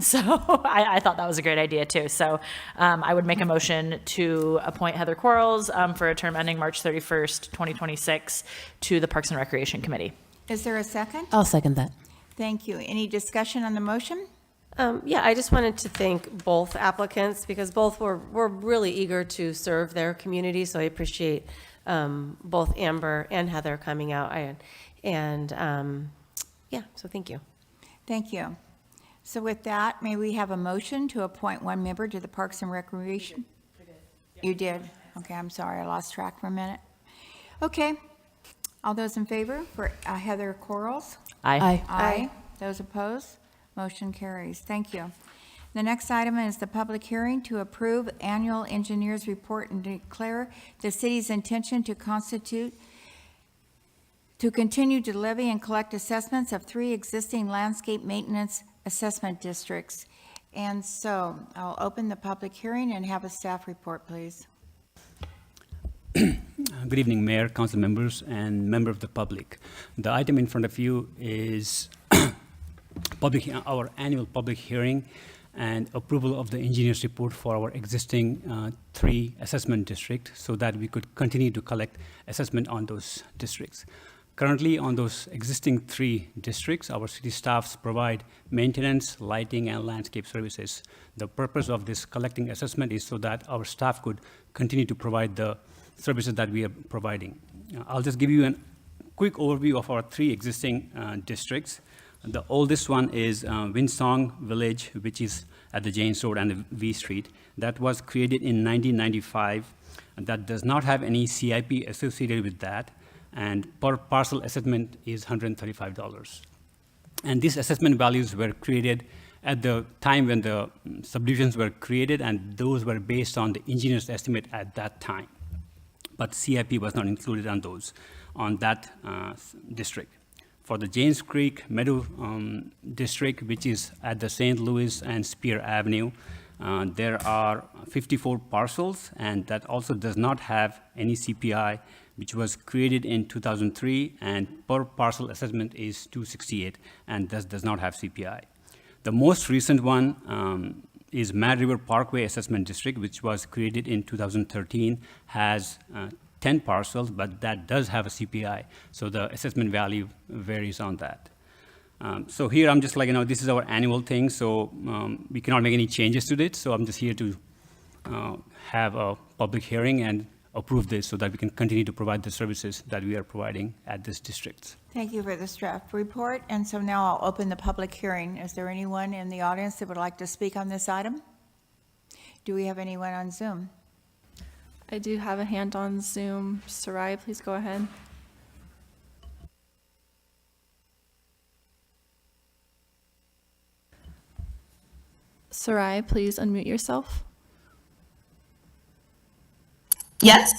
So I thought that was a great idea too. So I would make a motion to appoint Heather Quarles for a term ending March 31st, 2026 to the Parks and Recreation Committee. Is there a second? I'll second that. Thank you. Any discussion on the motion? Yeah, I just wanted to thank both applicants because both were really eager to serve their community. So I appreciate both Amber and Heather coming out. Yeah, so thank you. Thank you. So with that, may we have a motion to appoint one member to the Parks and Recreation? You did? Okay, I'm sorry, I lost track for a minute. Okay, all those in favor for Heather Quarles? Aye. Aye. Aye. Those opposed? Motion carries. Thank you. The next item is the public hearing to approve annual engineer's report and declare the city's intention to continue to levy and collect assessments of 3 existing landscape maintenance assessment districts. And so I'll open the public hearing and have a staff report, please. Good evening, Mayor, council members, and member of the public. The item in front of you is our annual public hearing and approval of the engineer's report for our existing 3 assessment districts so that we could continue to collect assessment on those districts. Currently, on those existing 3 districts, our city staffs provide maintenance, lighting, and landscape services. The purpose of this collecting assessment is so that our staff could continue to provide the services that we are providing. I'll just give you a quick overview of our 3 existing districts. The oldest one is Winsong Village, which is at the James Road and the V Street. That was created in 1995. And that does not have any CIP associated with that. And per parcel assessment is $135. And these assessment values were created at the time when the subdivisions were created, and those were based on the engineer's estimate at that time. But CIP was not included on that district. For the James Creek Meadow district, which is at the St. Louis and Spear Avenue, there are 54 parcels, and that also does not have any CPI, which was created in 2003, and per parcel assessment is $268, and thus does not have CPI. The most recent one is Mad River Parkway Assessment District, which was created in 2013, has 10 parcels, but that does have a CPI, so the assessment value varies on that. So here I'm just like, this is our annual thing, so we cannot make any changes to it, so I'm just here to have a public hearing and approve this so that we can continue to provide the services that we are providing at this district. Thank you for the staff report. And so now I'll open the public hearing. Is there anyone in the audience that would like to speak on this item? Do we have anyone on Zoom? I do have a hand on Zoom. Sarai, please go ahead. Sarai, please unmute yourself. Yes.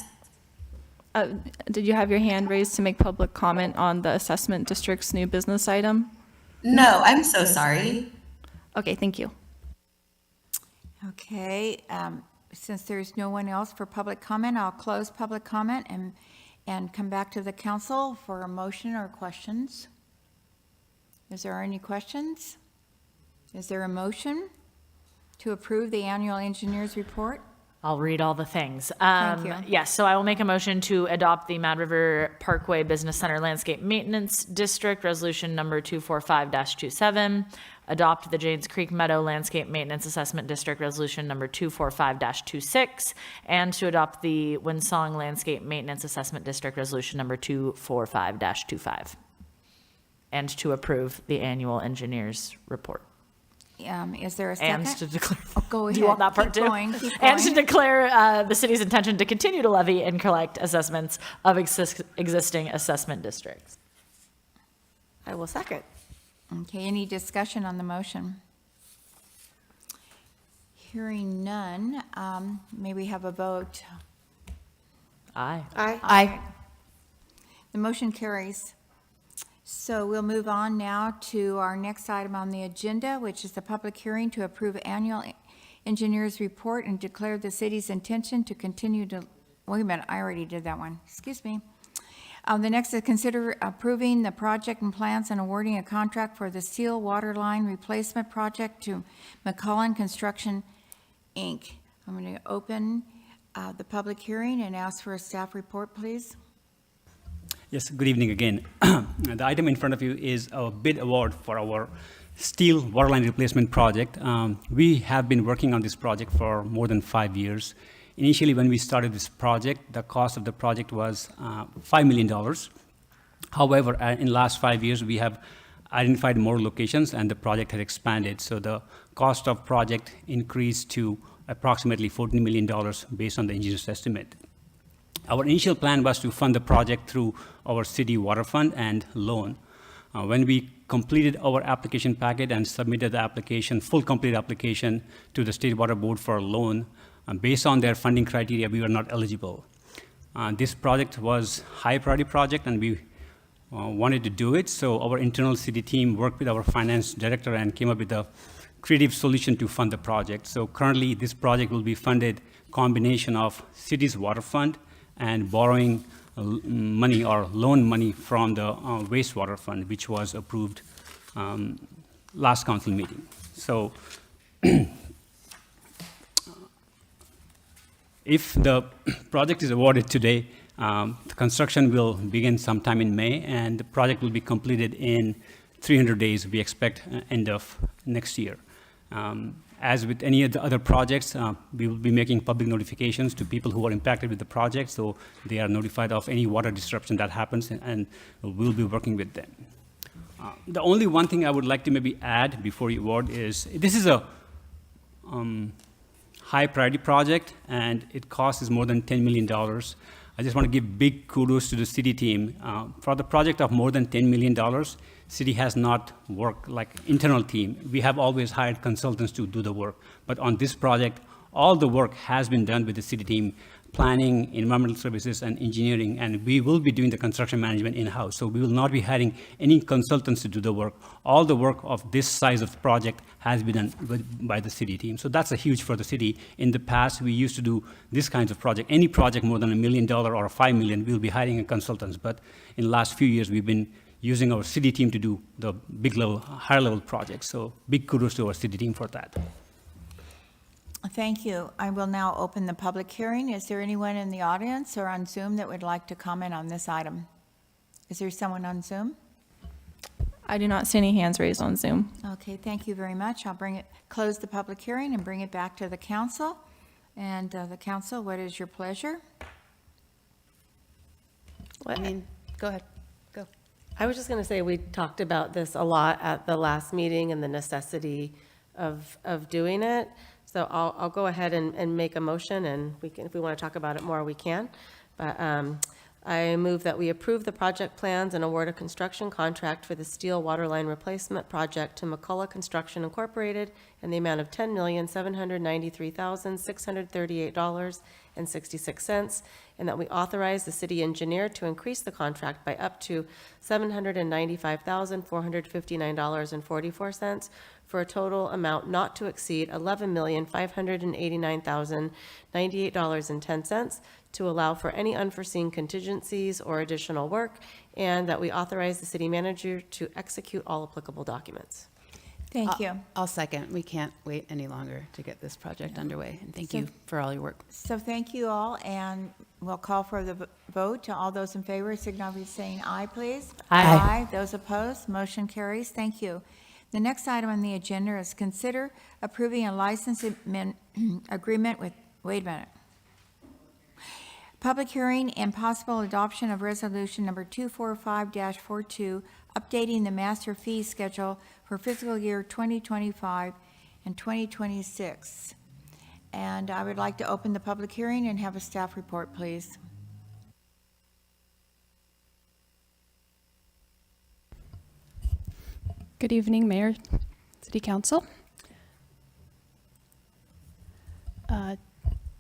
Did you have your hand raised to make public comment on the assessment district's new business item? No, I'm so sorry. Okay, thank you. Okay, since there's no one else for public comment, I'll close public comment and come back to the council for a motion or questions. Is there any questions? Is there a motion to approve the annual engineer's report? I'll read all the things. Thank you. Yes, so I will make a motion to adopt the Mad River Parkway Business Center Landscape Maintenance District Resolution Number 245-27, adopt the Janes Creek Meadow Landscape Maintenance Assessment District Resolution Number 245-26, and to adopt the Winsong Landscape Maintenance Assessment District Resolution Number 245-25, and to approve the annual engineer's report. Is there a second? And to declare. Oh, go ahead. Do you want that part Keep too? going, keep And to going. declare the city's intention to continue to levy and collect assessments of existing assessment districts. I will second. Okay, any discussion on the motion? Hearing none, may we have a vote? Aye. Aye. The motion carries. So we'll move on now to our next item on the agenda, which is the public hearing to approve annual engineer's report and declare the city's intention to continue to, wait a minute, I already did that one, excuse me. The next is consider approving the project and plans and awarding a contract for the steel water line replacement project to McCullen Construction, Inc. I'm going to open the public hearing and ask for a staff report, please. Yes, good evening again. The item in front of you is a bid award for our steel waterline replacement project. We have been working on this project for more than 5 years. Initially, when we started this project, the cost of the project was $5 million. However, in the last 5 years, we have identified more locations and the project has expanded. So the cost of project increased to approximately $14 million based on the engineer's estimate. Our initial plan was to fund the project through our city water fund and loan. When we completed our application packet and submitted the application, full complete application to the State Water Board for a loan, based on their funding criteria, we were not eligible. This project was high priority project and we wanted to do it. So our internal city team worked with our finance director and came up with a creative solution to fund the project. So currently this project will be funded combination of city's water fund and borrowing money or loan money from the wastewater fund, which was approved last council meeting. So if the project is awarded today, the construction will begin sometime in May, and the project will be completed in 300 days, we expect, end of next year. As with any of the other projects, we will be making public notifications to people who are impacted with the project, so they are notified of any water disruption that happens, and we'll be working with them. The only one thing I would like to maybe add before you award is, this is a high priority project, and it costs is more than $10 million. I just want to give big kudos to the city team. For the project of more than $10 million, city has not worked like internal team. We have always hired consultants to do the work. But on this project, all the work has been done with the city team, planning, environmental services, and engineering, and we will be doing the construction management in-house. So we will not be hiring any consultants to do the work. All the work of this size of project has been done by the city team. So that's a huge for the city. In the past, we used to do this kinds of project. Any project more than $1 million or $5 million, we'll be hiring consultants. But in the last few years, we've been using our city team to do the big level, higher level projects. So big kudos to our city team for that. Thank you. I will now open the public hearing. Is there anyone in the audience or on Zoom that would like to comment on this item? Is there someone on Zoom? I do not see any hands raised on Zoom. Okay, thank you very much. I'll close the public hearing and bring it back to the council. And the council, what is your pleasure? Go ahead. Go. I was just going to say, we talked about this a lot at the last meeting and the necessity of doing it. So I'll go ahead and make a motion, and we can, if we want to talk about it more, we can. But I move that we approve the project plans and award a construction contract for the steel water line replacement project to McCullough Construction Incorporated in the amount of $10,793,638.66, and that we authorize the city engineer to increase the contract by up to $795,459.44 for a total amount not to exceed $11,589,098.10 to allow for any unforeseen contingencies or additional work, and that we authorize the city manager to execute all applicable documents. Thank you. I'll second. We can't wait any longer to get this project underway. And thank So- you for all your work. So thank you all, and we'll call for the vote. All those in favor, signify by saying aye, please. Aye. Those opposed, motion carries. Thank you. The next item on the agenda is consider approving a license agreement with, wait a minute. Public hearing and possible adoption of resolution number 245-42, updating the master fee schedule for fiscal year 2025 and 2026. And I would like to open the public hearing and have a staff report, please. Good evening, Mayor, City Council.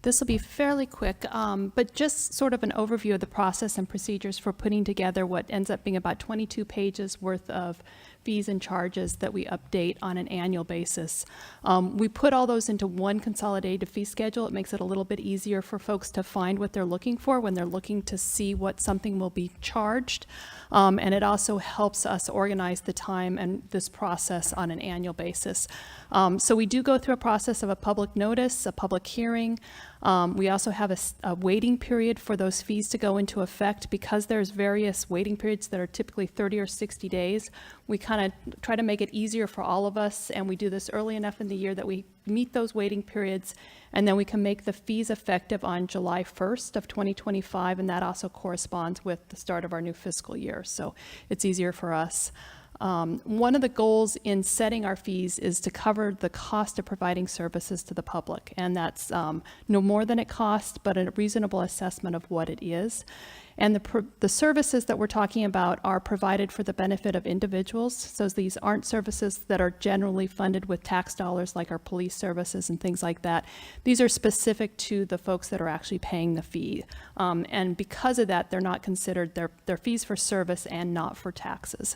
This will be fairly quick, but just sort of an overview of the process and procedures for putting together what ends up being about 22 pages worth of fees and charges that we update on an annual basis. We put all those into one consolidated fee schedule. It makes it a little bit easier for folks to find what they're looking for when they're looking to see what something will be charged. And it also helps us organize the time and this process on an annual basis. So we do go through a process of a public notice, a public hearing. We also have a waiting period for those fees to go into effect. Because there's various waiting periods that are typically 30 or 60 days, we kind of try to make it easier for all of us, and we do this early enough in the year that we meet those waiting periods, and then we can make the fees effective on July 1st of 2025, and that also corresponds with the start of our new fiscal year, so it's easier for us. One of the goals in setting our fees is to cover the cost of providing services to the public, and that's no more than it costs, but a reasonable assessment of what it is. And the services that we're talking about are provided for the benefit of individuals, so these aren't services that are generally funded with tax dollars like our police services and things like that. These are specific to the folks that are actually paying the fee. And because of that, they're not considered, they're fees for service and not for taxes.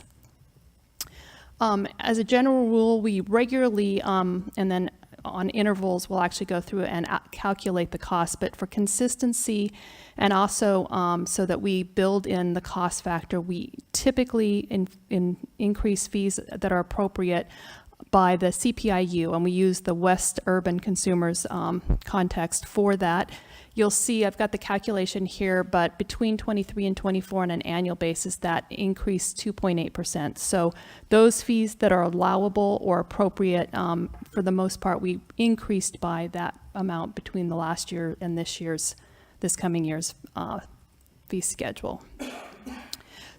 As a general rule, we regularly, and then on intervals, we'll actually go through and calculate the cost, but for consistency and also so that we build in the cost factor, we typically increase fees that are appropriate by the CPIU, and we use the West Urban Consumers context for that. You'll see I've got the calculation here, but between 23 and 24 on an annual basis, that increased 2.8%. So those fees that are allowable or appropriate, for the most part, we increased by that amount between the last year and this coming year's fee schedule.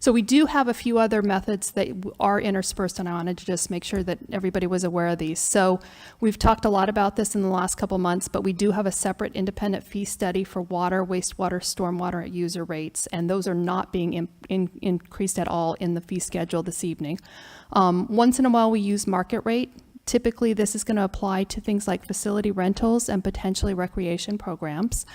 So we do have a few other methods that are interspersed, and I wanted to just make sure that everybody was aware of these. So we've talked a lot about this in the last couple months, but we do have a separate independent fee study for water, wastewater, stormwater user rates, and those are not being increased at all in the fee schedule this evening. Once in a while, we use market rate. Typically, this is going to apply to things like facility rentals and potentially recreation programs.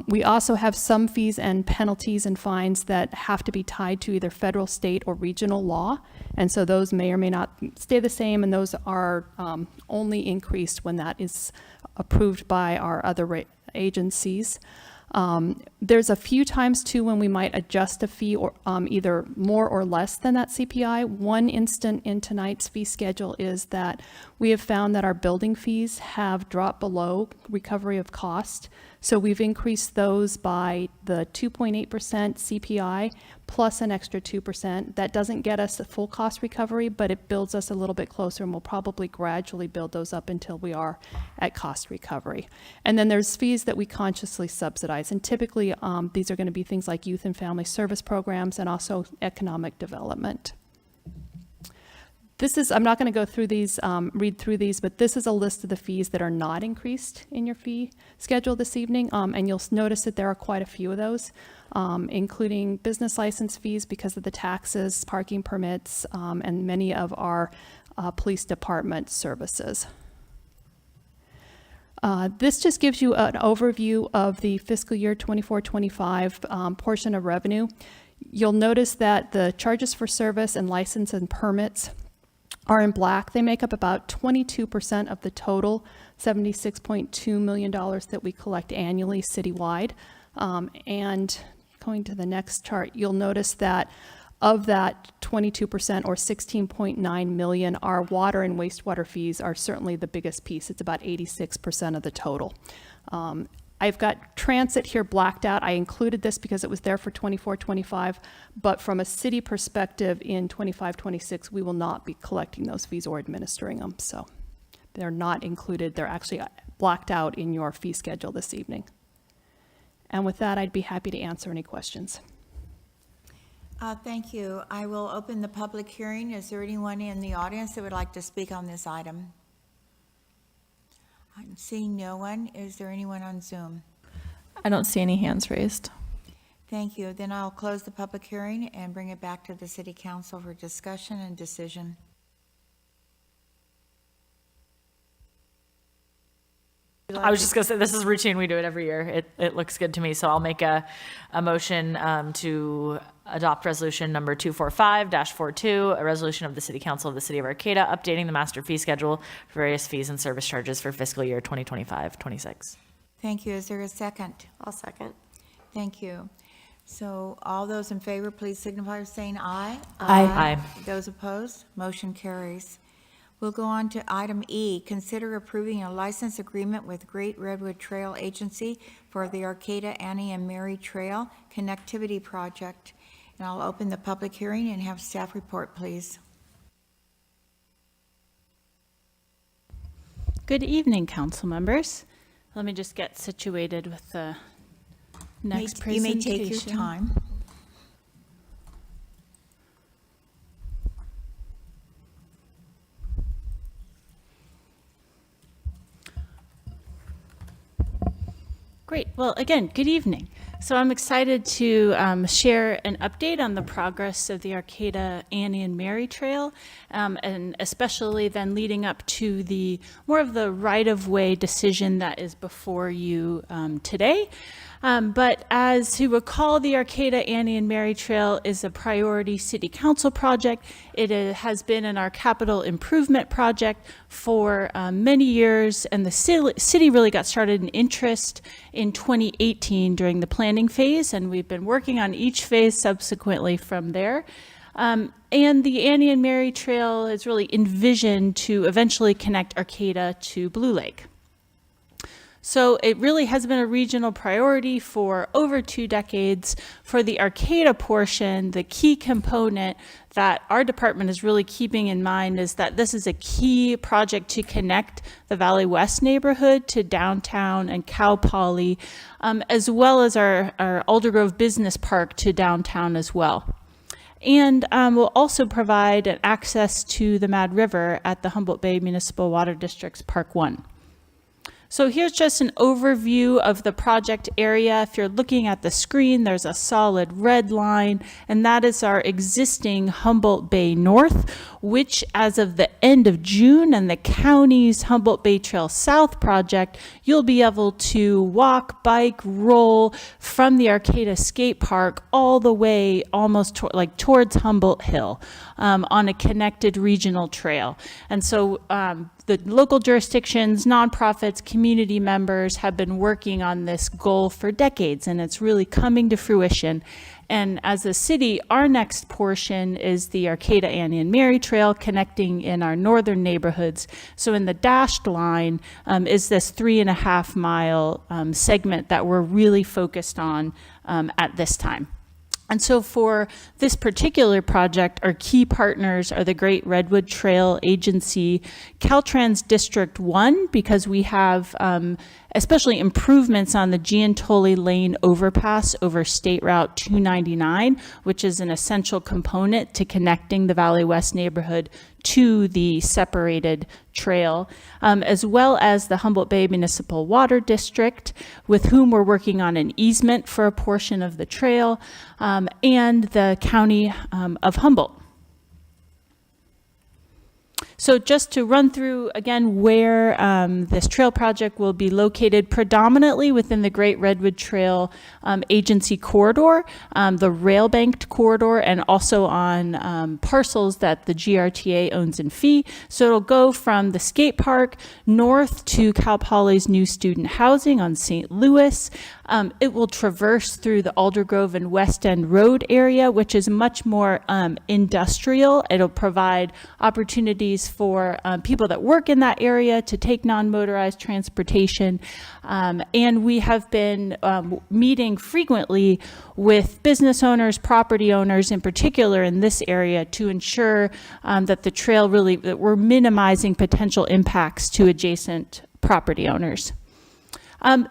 We also have some fees and penalties and fines that have to be tied to either federal, state, or regional law. And so those may or may not stay the same, and those are only increased when that is approved by our other agencies. There's a few times too when we might adjust a fee or either more or less than that CPI. One instant in tonight's fee schedule is that we have found that our building fees have dropped below recovery of cost. So we've increased those by the 2.8% CPI plus an extra 2%. That doesn't get us a full cost recovery, but it builds us a little bit closer, and we'll probably gradually build those up until we are at cost recovery. And then there's fees that we consciously subsidize, and typically these are going to be things like youth and family service programs and also economic development. This is, I'm not going to go through these, read through these, but this is a list of the fees that are not increased in your fee schedule this evening, and you'll notice that there are quite a few of those. including business license fees because of the taxes, parking permits, and many of our police department services. This just gives you an overview of the fiscal year 24-25 portion of revenue. You'll notice that the charges for service and license and permits are in black. They make up about 22% of the total $76.2 million that we collect annually citywide. And going to the next chart, you'll notice that of that 22% or 16.9 million, our water and wastewater fees are certainly the biggest piece. It's about 86% of the total. I've got transit here blacked out. I included this because it was there for 24-25, but from a city perspective in 25-26, we will not be collecting those fees or administering them. So they're not included. They're actually blacked out in your fee schedule this evening. And with that, I'd be happy to answer any questions. Thank you. I will open the public hearing. Is there anyone in the audience that would like to speak on this item? I'm seeing no one. Is there anyone on Zoom? I don't see any hands raised. Thank you. Then I'll close the public hearing and bring it back to the City Council for discussion and decision. I was just going to say, this is routine. We do it every year. It looks good to me. So I'll make a motion to adopt resolution number 245-42, a resolution of the City Council of the City of Arcata updating the master fee schedule for various fees and service charges for fiscal year 2025-26. Thank you. Is there a second? I'll second. Thank you. So all those in favor, please signify by saying aye. Aye. Aye. Those opposed, motion carries. We'll go on to item E, consider approving a license agreement with Great Redwood Trail Agency for the Arcata Annie and Mary Trail Connectivity Project. And I'll open the public hearing and have staff report, please. Good evening, council members. Let me just get situated with the next presentation. You may take your time. Great. Well, again, good evening. So I'm excited to share an update on the progress of the Arcata Annie and Mary Trail, and especially then leading up to the more of the right-of-way decision that is before you today. But as you recall, the Arcata Annie and Mary Trail is a priority city council project. It has been in our capital improvement project for many years, and the city really got started in interest in 2018 during the planning phase, and we've been working on each phase subsequently from there. And the Annie and Mary Trail is really envisioned to eventually connect Arcata to Blue Lake. So it really has been a regional priority for over 2 decades. For the Arcata portion, the key component that our department is really keeping in mind is that this is a key project to connect the Valley West neighborhood to downtown and Cal Poly, as well as our Aldergrove Business Park to downtown as well. And we'll also provide an access to the Mad River at the Humboldt Bay Municipal Water District's Park 1. So here's just an overview of the project area. If you're looking at the screen, there's a solid red line, and that is our existing Humboldt Bay North, which as of the end of June and the county's Humboldt Bay Trail South project, you'll be able to walk, bike, roll from the Arcata Skate Park all the way almost towards Humboldt Hill on a connected regional trail. And so the local jurisdictions, nonprofits, community members have been working on this goal for decades, and it's really coming to fruition. And as a city, our next portion is the Arcata Annie and Mary Trail connecting in our northern neighborhoods. So in the dashed line is this 3.5 mile segment that we're really focused on at this time. And so for this particular project, our key partners are the Great Redwood Trail Agency, Caltrans District 1, because we have especially improvements on the Giantoli Lane overpass over State Route 299, which is an essential component to connecting the Valley West neighborhood to the separated trail, as well as the Humboldt Bay Municipal Water District, with whom we're working on an easement for a portion of the trail, and the County of Humboldt. So just to run through again where this trail project will be located, predominantly within the Great Redwood Trail Agency corridor, the rail banked corridor, and also on parcels that the GRTA owns in fee. So it'll go from the skate park north to Cal Poly's new student housing on St. Louis. It will traverse through the Aldergrove and West End Road area, which is much more industrial. It'll provide opportunities for people that work in that area to take non-motorized transportation. And we have been meeting frequently with business owners, property owners in particular in this area to ensure that the trail that we're minimizing potential impacts to adjacent property owners.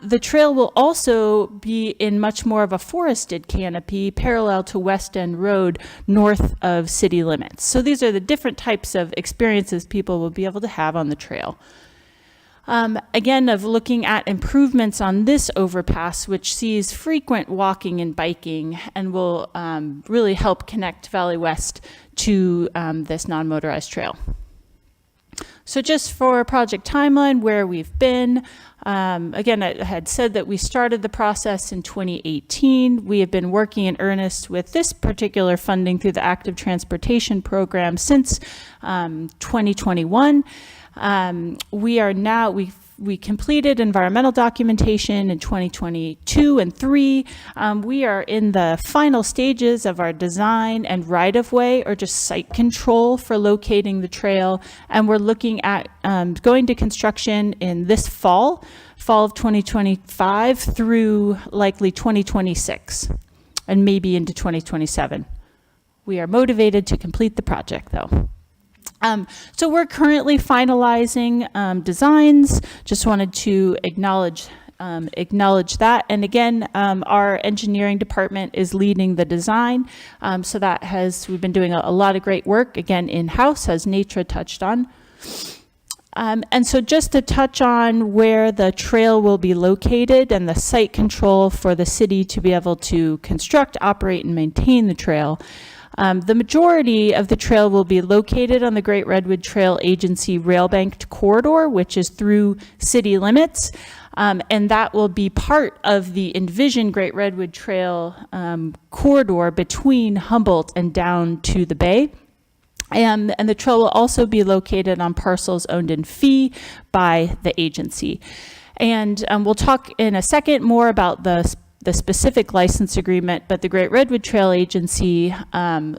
The trail will also be in much more of a forested canopy parallel to West End Road north of city limits. So these are the different types of experiences people will be able to have on the trail. Again, of looking at improvements on this overpass, which sees frequent walking and biking and will really help connect Valley West to this non-motorized trail. So just for project timeline, where we've been, again, I had said that we started the process in 2018. We have been working in earnest with this particular funding through the Active Transportation Program since 2021. We completed environmental documentation in 2022 and 3. We are in the final stages of our design and right-of-way, or just site control, for locating the trail. And we're looking at going to construction in this fall of 2025 through likely 2026, and maybe into 2027. We are motivated to complete the project, though. So we're currently finalizing designs. Just wanted to acknowledge that. And again, our engineering department is leading the design. So we've been doing a lot of great work, again, in-house, as Natra touched on. And so just to touch on where the trail will be located and the site control for the city to be able to construct, operate, and maintain the trail. The majority of the trail will be located on the Great Redwood Trail Agency rail-banked corridor, which is through city limits, and that will be part of the envisioned Great Redwood Trail corridor between Humboldt and down to the bay. And the trail will also be located on parcels owned in fee by the agency. And we'll talk in a second more about the specific license agreement, but the Great Redwood Trail Agency on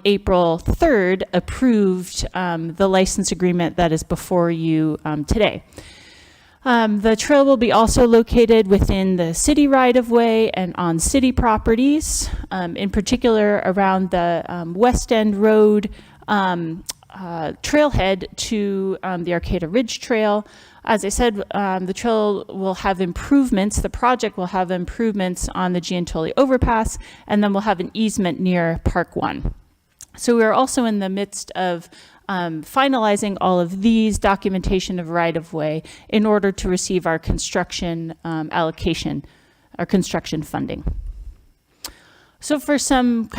April 3rd approved the license agreement that is before you today. The trail will be also located within the city right-of-way and on city properties, in particular around the West End Road trailhead to the Arcata Ridge Trail. As I said, the trail will have improvements, the project will have improvements on the Giantoli overpass, and then we'll have an easement near Park 1. So we're also in the midst of finalizing all of these documentation of right-of-way in order to receive our construction allocation, our construction funding. So for some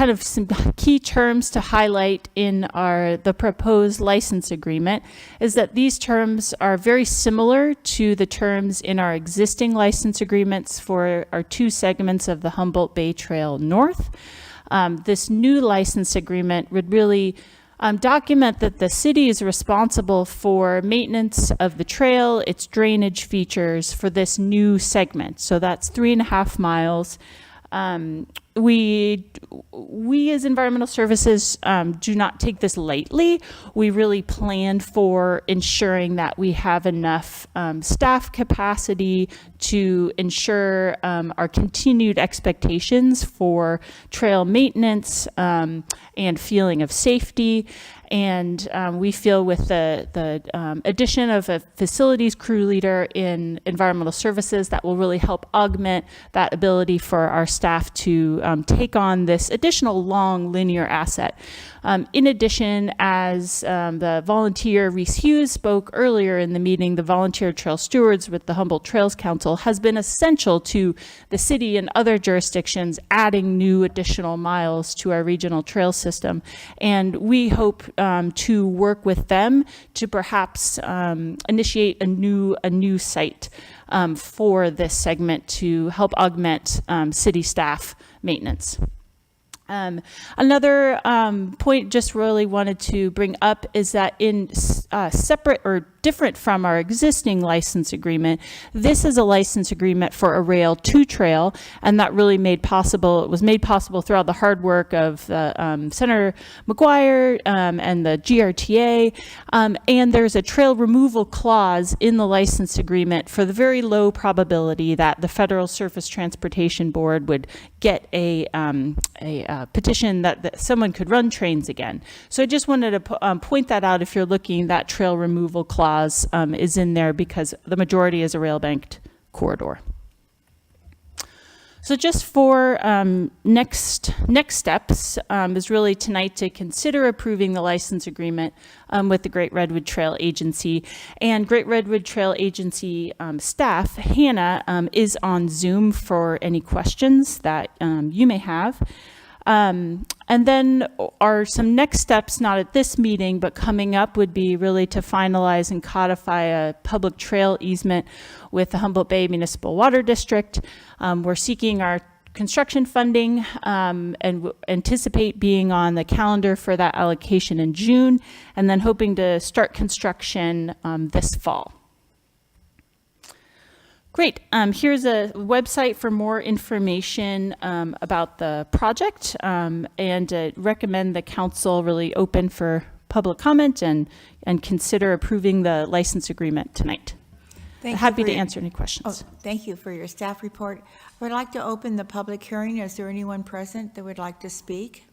key terms to highlight in the proposed license agreement is that these terms are very similar to the terms in our existing license agreements for our 2 segments of the Humboldt Bay Trail North. This new license agreement would really document that the city is responsible for maintenance of the trail, its drainage features for this new segment. So that's 3.5 miles. We as environmental services do not take this lightly. We really plan for ensuring that we have enough staff capacity to ensure our continued expectations for trail maintenance and feeling of safety. And we feel with the addition of a facilities crew leader in environmental services that will really help augment that ability for our staff to take on this additional long linear asset. In addition, as the volunteer Reese Hughes spoke earlier in the meeting, the volunteer trail stewards with the Humboldt Trails Council has been essential to the city and other jurisdictions adding new additional miles to our regional trail system. And we hope to work with them to perhaps initiate a new site for this segment to help augment city staff maintenance. Another point just really wanted to bring up is that in separate or different from our existing license agreement, this is a license agreement for a Rail 2 trail, and that really was made possible throughout the hard work of Senator McGuire and the GRTA, and there's a trail removal clause in the license agreement for the very low probability that the Federal Surface Transportation Board would get a petition that someone could run trains again. So I just wanted to point that out. If you're looking, that trail removal clause is in there because the majority is a rail banked corridor. So just for next steps is really tonight to consider approving the license agreement with the Great Redwood Trail Agency. And Great Redwood Trail Agency staff, Hannah, is on Zoom for any questions that you may have. And then are some next steps, not at this meeting, but coming up, would be really to finalize and codify a public trail easement with the Humboldt Bay Municipal Water District. We're seeking our construction funding and anticipate being on the calendar for that allocation in June, and then hoping to start construction this fall. Great. Here's a website for more information about the project, and recommend the council really open for public comment and consider approving the license agreement tonight. Happy to answer any questions. Oh, thank you for your staff report. I would like to open the public hearing. Is there anyone present that would like to speak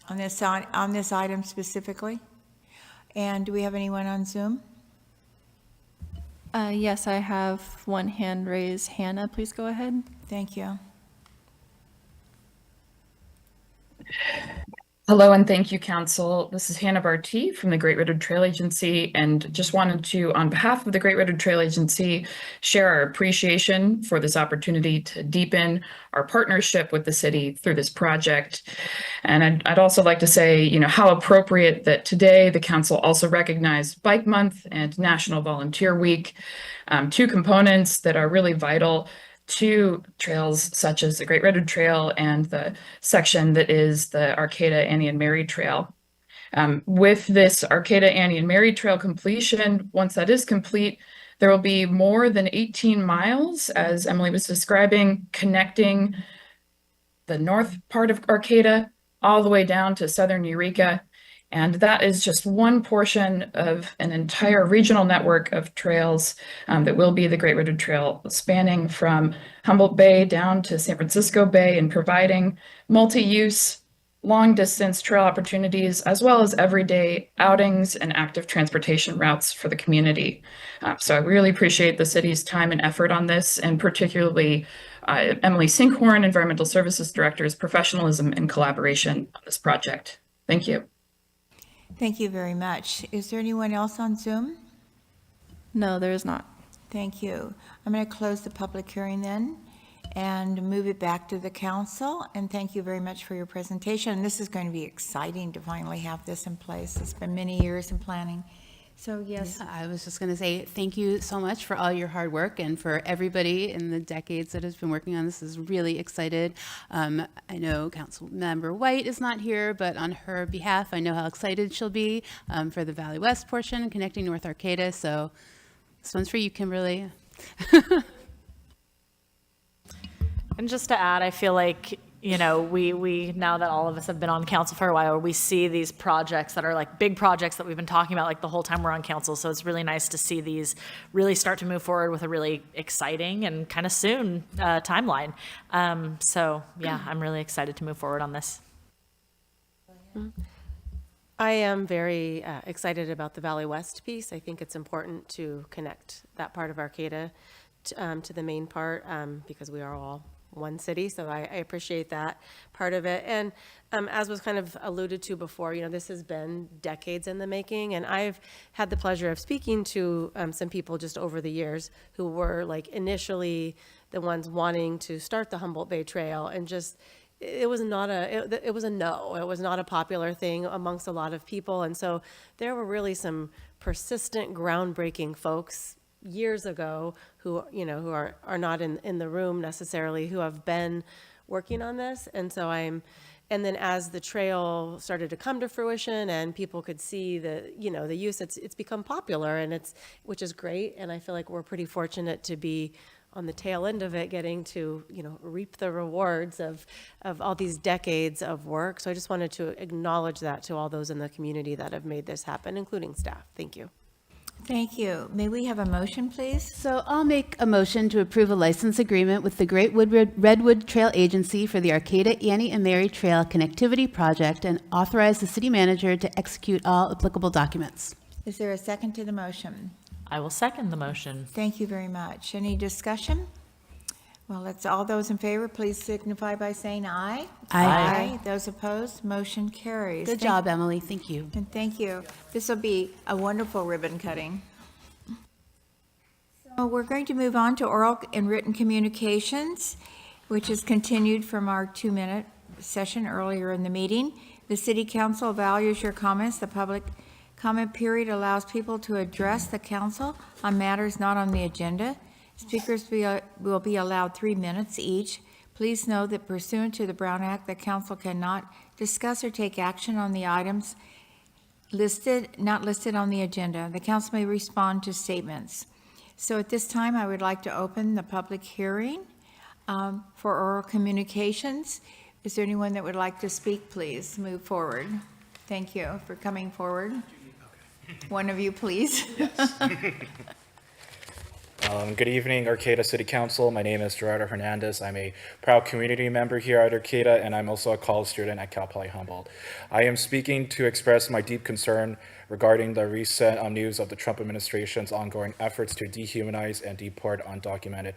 on this item specifically? And do we have anyone on Zoom? Yes, I have one hand raised. Hannah, please go ahead. Thank you. Hello and thank you, Council. This is Hannah Barty from the Great Redwood Trail Agency, and just wanted to, on behalf of the Great Redwood Trail Agency, share our appreciation for this opportunity to deepen our partnership with the city through this project. And I'd also like to say, how appropriate that today the Council also recognized Bike Month and National Volunteer Week, two components that are really vital to trails such as the Great Redwood Trail and the section that is the Arcata, Annie, and Mary Trail. With this Arcata, Annie, and Mary Trail completion, once that is complete, there will be more than 18 miles, as Emily was describing, connecting the north part of Arcata all the way down to southern Eureka. And that is just one portion of an entire regional network of trails that will be the Great Redwood Trail, spanning from Humboldt Bay down to San Francisco Bay and providing multi-use, long-distance trail opportunities, as well as everyday outings and active transportation routes for the community. So I really appreciate the city's time and effort on this, and particularly Emily Sinkhorn, Environmental Services Director's professionalism and collaboration on this project. Thank you. Thank you very much. Is there anyone else on Zoom? No, there is not. Thank you. I'm going to close the public hearing then and move it back to the council. And thank you very much for your presentation. This is going to be exciting to finally have this in place. It's been many years in planning. So yes. Yeah, I was just going to say thank you so much for all your hard work and for everybody in the decades that has been working on this. Is really excited. I know Councilmember White is not here, but on her behalf, I know how excited she'll be for the Valley West portion connecting North Arcata. So this one's for you, Kimberly. And just to add, I feel like, we now that all of us have been on council for a while, we see these projects that are like big projects that we've been talking about like the whole time we're on council. So it's really nice to see these really start to move forward with a really exciting and kind of soon timeline. So yeah, I'm really excited to move forward on this. I am very excited about the Valley West piece. I think it's important to connect that part of Arcata to the main part because we are all one city, so I appreciate that part of it. And as was kind of alluded to before, this has been decades in the making, and I've had the pleasure of speaking to some people just over the years who were like initially the ones wanting to start the Humboldt Bay Trail, and just it was not it was a no. It was not a popular thing amongst a lot of people, and so there were really some persistent, groundbreaking folks years ago who are not in the room necessarily, who have been working on this. And so and then as the trail started to come to fruition and people could see the use, it's become popular, and which is great. And I feel like we're pretty fortunate to be on the tail end of it, getting to reap the rewards of all these decades of work. So I just wanted to acknowledge that to all those in the community that have made this happen, including staff. Thank you. Thank you. May we have a motion, please? So I'll make a motion to approve a license agreement with the Great Redwood Trail Agency for the Arcata, Annie, and Mary Trail Connectivity Project and authorize the city manager to execute all applicable documents. Is there a second to the motion? I will second the motion. Thank you very much. Any discussion? Well, all those in favor, please signify by saying aye. Aye. Those opposed, motion carries. Good job, Emily. Thank you. And thank you. This will be a wonderful ribbon cutting. So we're going to move on to oral and written communications, which is continued from our 2-minute session earlier in the meeting. The City Council values your comments. The public comment period allows people to address the council on matters not on the agenda. Speakers will be allowed 3 minutes each. Please know that pursuant to the Brown Act, the council cannot discuss or take action on the items not listed on the agenda. The council may respond to statements. So at this time, I would like to open the public hearing for oral communications. Is there anyone that would like to speak? Please move forward. Thank you for coming forward. One of you, please. Good evening, Arcata City Council. My name is Gerardo Hernandez. I'm a proud community member here at Arcata, and I'm also a college student at Cal Poly Humboldt. I am speaking to express my deep concern regarding the recent news of the Trump administration's ongoing efforts to dehumanize and deport undocumented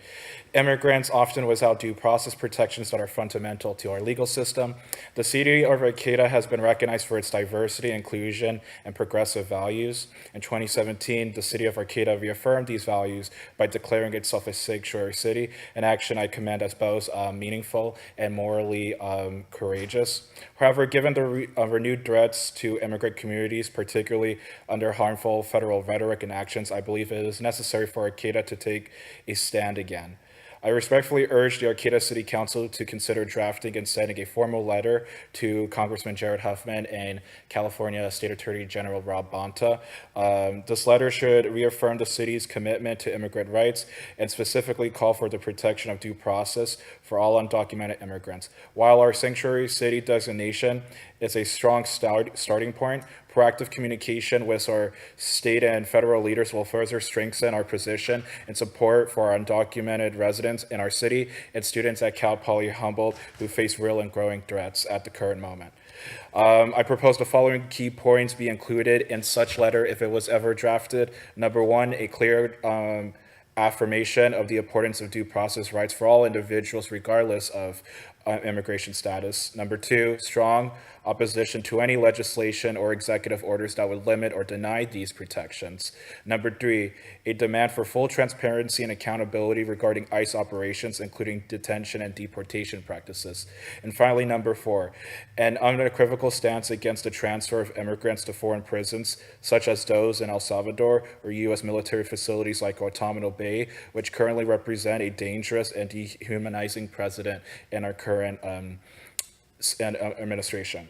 immigrants, often without due process protections that are fundamental to our legal system. The city of Arcata has been recognized for its diversity, inclusion, and progressive values. In 2017, the city of Arcata reaffirmed these values by declaring itself a sanctuary city, an action I commend as both meaningful and morally courageous. However, given the renewed threats to immigrant communities, particularly under harmful federal rhetoric and actions, I believe it is necessary for Arcata to take a stand again. I respectfully urge the Arcata City Council to consider drafting and sending a formal letter to Congressman Jared Huffman and California State Attorney General Rob Bonta. This letter should reaffirm the city's commitment to immigrant rights and specifically call for the protection of due process for all undocumented immigrants. While our sanctuary city designation is a strong starting point, proactive communication with our state and federal leaders will further strengthen our position and support for our undocumented residents in our city and students at Cal Poly Humboldt who face real and growing threats at the current moment. I propose the following key points be included in such letter if it was ever drafted. Number one, a clear affirmation of the importance of due process rights for all individuals regardless of immigration status. Number two, strong opposition to any legislation or executive orders that would limit or deny these protections. Number three, a demand for full transparency and accountability regarding ICE operations, including detention and deportation practices. And finally, number four, an unequivocal stance against the transfer of immigrants to foreign prisons, such as those in El Salvador or U.S. military facilities like Guantanamo Bay, which currently represent a dangerous and dehumanizing precedent in our current administration.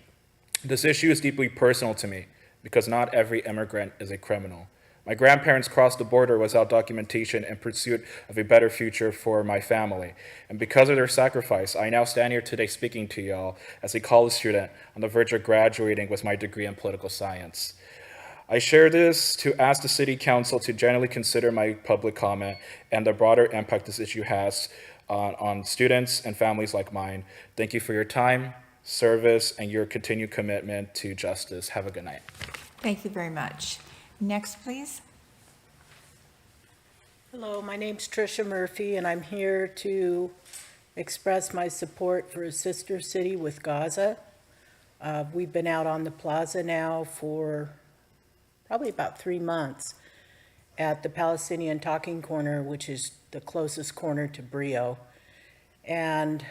This issue is deeply personal to me because not every immigrant is a criminal. My grandparents crossed the border without documentation in pursuit of a better future for my family. And because of their sacrifice, I now stand here today speaking to y'all as a college student on the verge of graduating with my degree in political science. I share this to ask the City Council to generally consider my public comment and the broader impact this issue has on students and families like mine. Thank you for your time, service, and your continued commitment to justice. Have a good night. Thank you very much. Next, please. Hello, my name's Tricia Murphy, and I'm here to express my support for a sister city with Gaza. We've been out on the plaza now for probably about 3 months at the Palestinian Talking Corner, which is the closest corner to Brio. And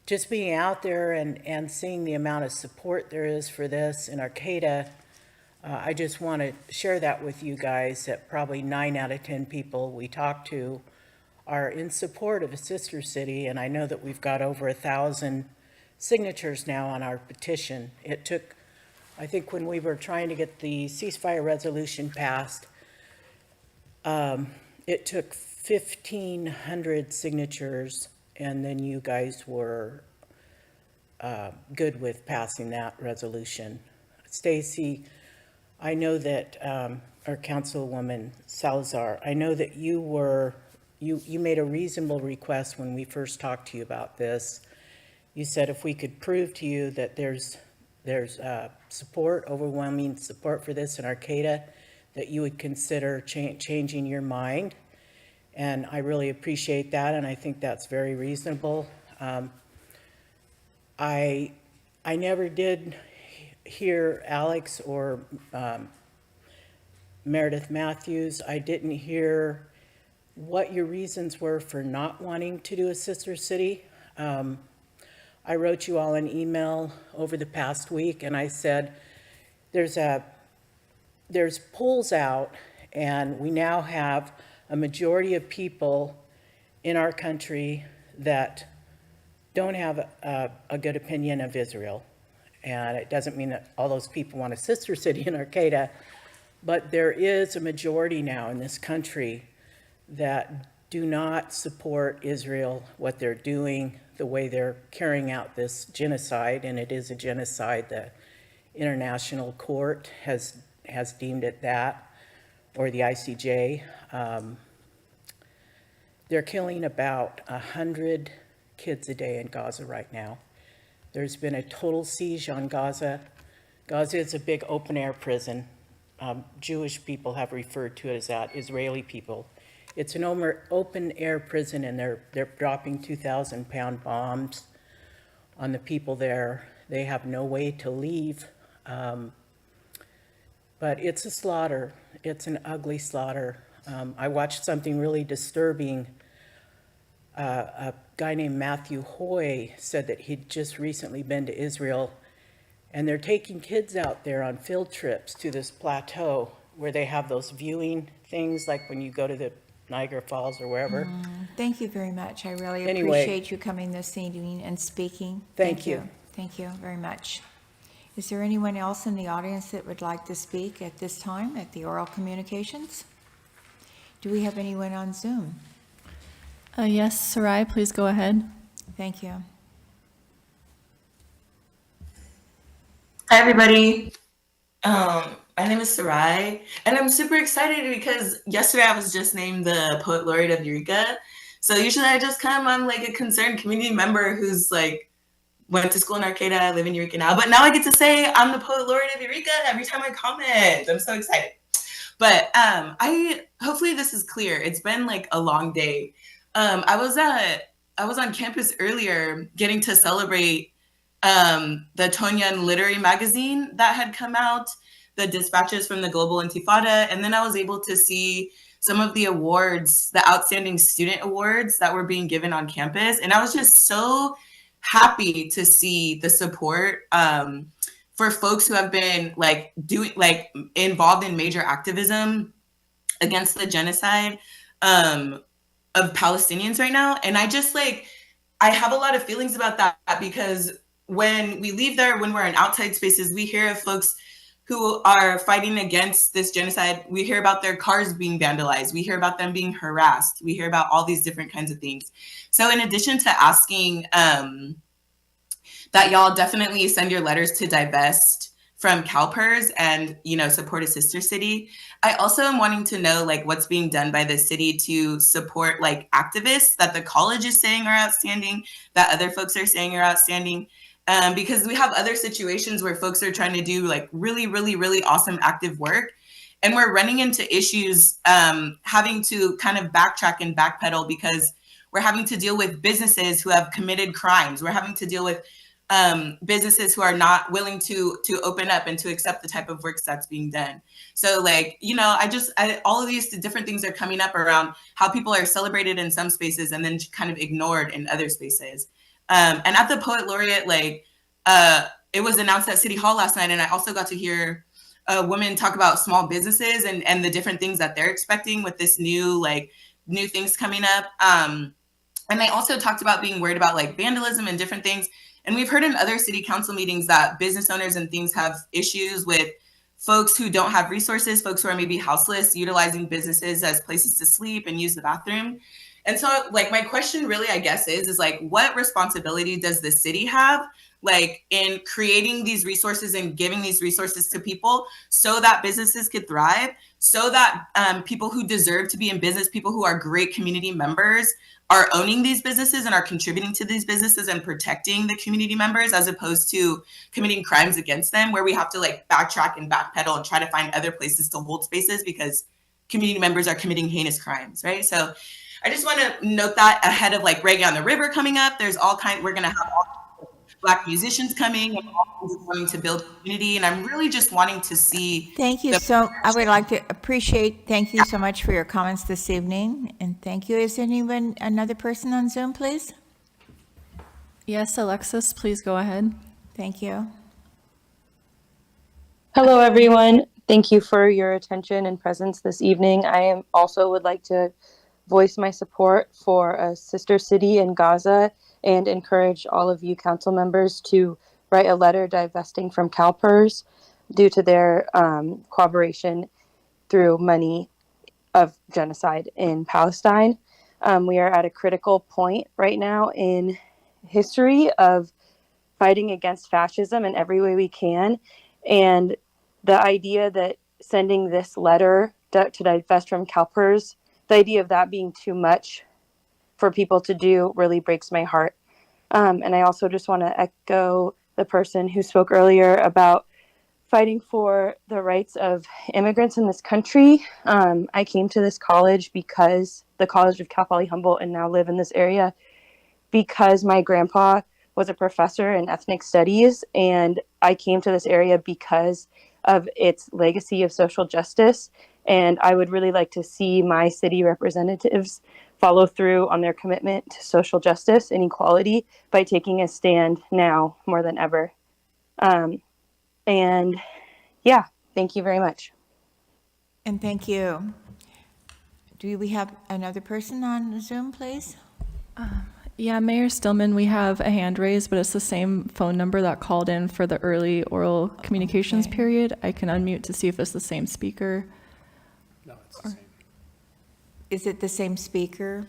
just being out there and seeing the amount of support there is for this in Arcata, I just want to share that with you guys, that probably 9 out of 10 people we talk to are in support of a sister city, and I know that we've got over 1,000 signatures now on our petition. It took, I think when we were trying to get the ceasefire resolution passed, it took 1,500 signatures, and then you guys were good with passing that resolution. Stacy, I know that, or Councilwoman Salazar, I know that you made a reasonable request when we first talked to you about this. You said if we could prove to you that there's support, overwhelming support for this in Arcata, that you would consider changing your mind. And I really appreciate that, and I think that's very reasonable. I never did hear Alex or Meredith Matthews. I didn't hear what your reasons were for not wanting to do a sister city. I wrote you all an email over the past week, and I said, there's polls out, and we now have a majority of people in our country that don't have a good opinion of Israel. And it doesn't mean that all those people want a sister city in Arcata, but there is a majority now in this country that do not support Israel, what they're doing, the way they're carrying out this genocide, and it is a genocide. The International Court has deemed it that, or the ICJ. They're killing about 100 kids a day in Gaza right now. There's been a total siege on Gaza. Gaza is a big open-air prison. Jewish people have referred to it as that, Israeli people. It's an open-air prison, and they're dropping 2,000-pound bombs on the people there. They have no way to leave. But it's a slaughter. It's an ugly slaughter. I watched something really disturbing. A guy named Matthew Hoy said that he'd just recently been to Israel, and they're taking kids out there on field trips to this plateau where they have those viewing things, like when you go to the Niagara Falls or wherever. Thank you very much. I really Anyway. appreciate you coming this evening and speaking. Thank you. Thank you very much. Is there anyone else in the audience that would like to speak at this time at the oral communications? Do we have anyone on Zoom? Yes, Sarai, please go ahead. Thank you. Hi, everybody. My name is Sarai, and I'm super excited because yesterday I was just named the Poet Laureate of Eureka. So usually I just come, I'm like a concerned community member who's like went to school in Arcata, I live in Eureka now, but now I get to say I'm the Poet Laureate of Eureka every time I comment. I'm so excited. But hopefully this is clear. It's been like a long day. I was on campus earlier getting to celebrate the Tonyan Literary Magazine that had come out, the dispatches from the Global Intifada, and then I was able to see some of the awards, the outstanding student awards that were being given on campus, and I was just so happy to see the support for folks who have been involved in major activism against the genocide of Palestinians right now. And I just I have a lot of feelings about that, because when we leave there, when we're in outside spaces, we hear of folks who are fighting against this genocide. We hear about their cars being vandalized. We hear about them being harassed. We hear about all these different kinds of things. So in addition to asking that y'all definitely send your letters to divest from CalPERS and, support a sister city, I also am wanting to know what's being done by the city to support activists that the college is saying are outstanding, that other folks are saying are outstanding. Because we have other situations where folks are trying to do really, really, really awesome active work. And we're running into issues having to kind of backtrack and backpedal because We're having to deal with businesses who have committed crimes. We're having to deal with businesses who are not willing to open up and to accept the type of work that's being done. So like, you know, all of these different things are coming up around how people are celebrated in some spaces and then kind of ignored in other spaces. And at the Poet Laureate, like, it was announced at City Hall last night, and I also got to hear a woman talk about small businesses and the different things that they're expecting with this new things coming up. And they also talked about being worried about like vandalism and different things. And we've heard in other city council meetings that business owners and things have issues with folks who don't have resources, folks who are maybe houseless, utilizing businesses as places to sleep and use the bathroom. And so like my question really, I guess, is like, what responsibility does the city have like in creating these resources and giving these resources to people so that businesses could thrive, so that people who deserve to be in business, people who are great community members, are owning these businesses and are contributing to these businesses and protecting the community members, as opposed to committing crimes against them, where we have to like backtrack and backpedal and try to find other places to hold spaces because community members are committing heinous crimes, right? So I just want to note that ahead of like Reggae on the River coming up, there's all kinds, we're going to have all Black musicians coming and all kinds of coming to build community. And I'm really just wanting to see. Thank you. So I would like to thank you so much for your comments this evening. And thank you. Is anyone, another person on Zoom, please? Yes, Alexis, please go ahead. Thank you. Hello, everyone. Thank you for your attention and presence this evening. I also would like to voice my support for a sister city in Gaza and encourage all of you council members to write a letter divesting from CalPERS due to their cooperation through money of genocide in Palestine. We are at a critical point right now in history of fighting against fascism in every way we can. And the idea that sending this letter to divest from CalPERS, the idea of that being too much for people to do really breaks my heart. And I also just want to echo the person who spoke earlier about fighting for the rights of immigrants in this country. I came to this college because the College of Cal Poly Humboldt, and now live in this area because my grandpa was a professor in ethnic studies. And I came to this area because of its legacy of social justice. And I would really like to see my city representatives follow through on their commitment to social justice and equality by taking a stand now more than ever. And yeah, thank you very much. And thank you. Do we have another person on Zoom, please? Yeah, Mayor Stillman, we have a hand raised, but it's the same phone number that called in for the early oral communications period. I can unmute to see if it's the same speaker. No, it's the same. Is it the same speaker?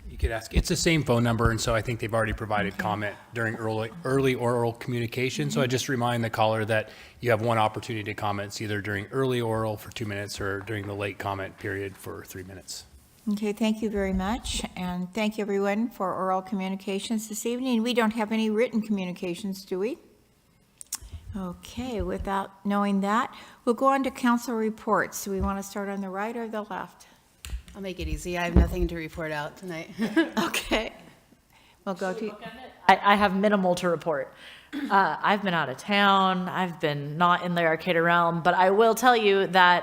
You could ask. It's the same phone number, and so I think they've already provided comment during early oral communication. So I just remind the caller that you have one opportunity to comment. It's either during early oral for 2 minutes or during the late comment period for 3 minutes. Okay, thank you very much. And thank you, everyone, for oral communications this evening. We don't have any written communications, do we? Okay, without knowing that, we'll go on to council reports. Do we want to start on the right or the left? I'll make it easy. I have nothing to report out tonight. Okay. We'll go to... I have minimal to report. I've been out of town. I've been not in the Arcata realm, but I will tell you that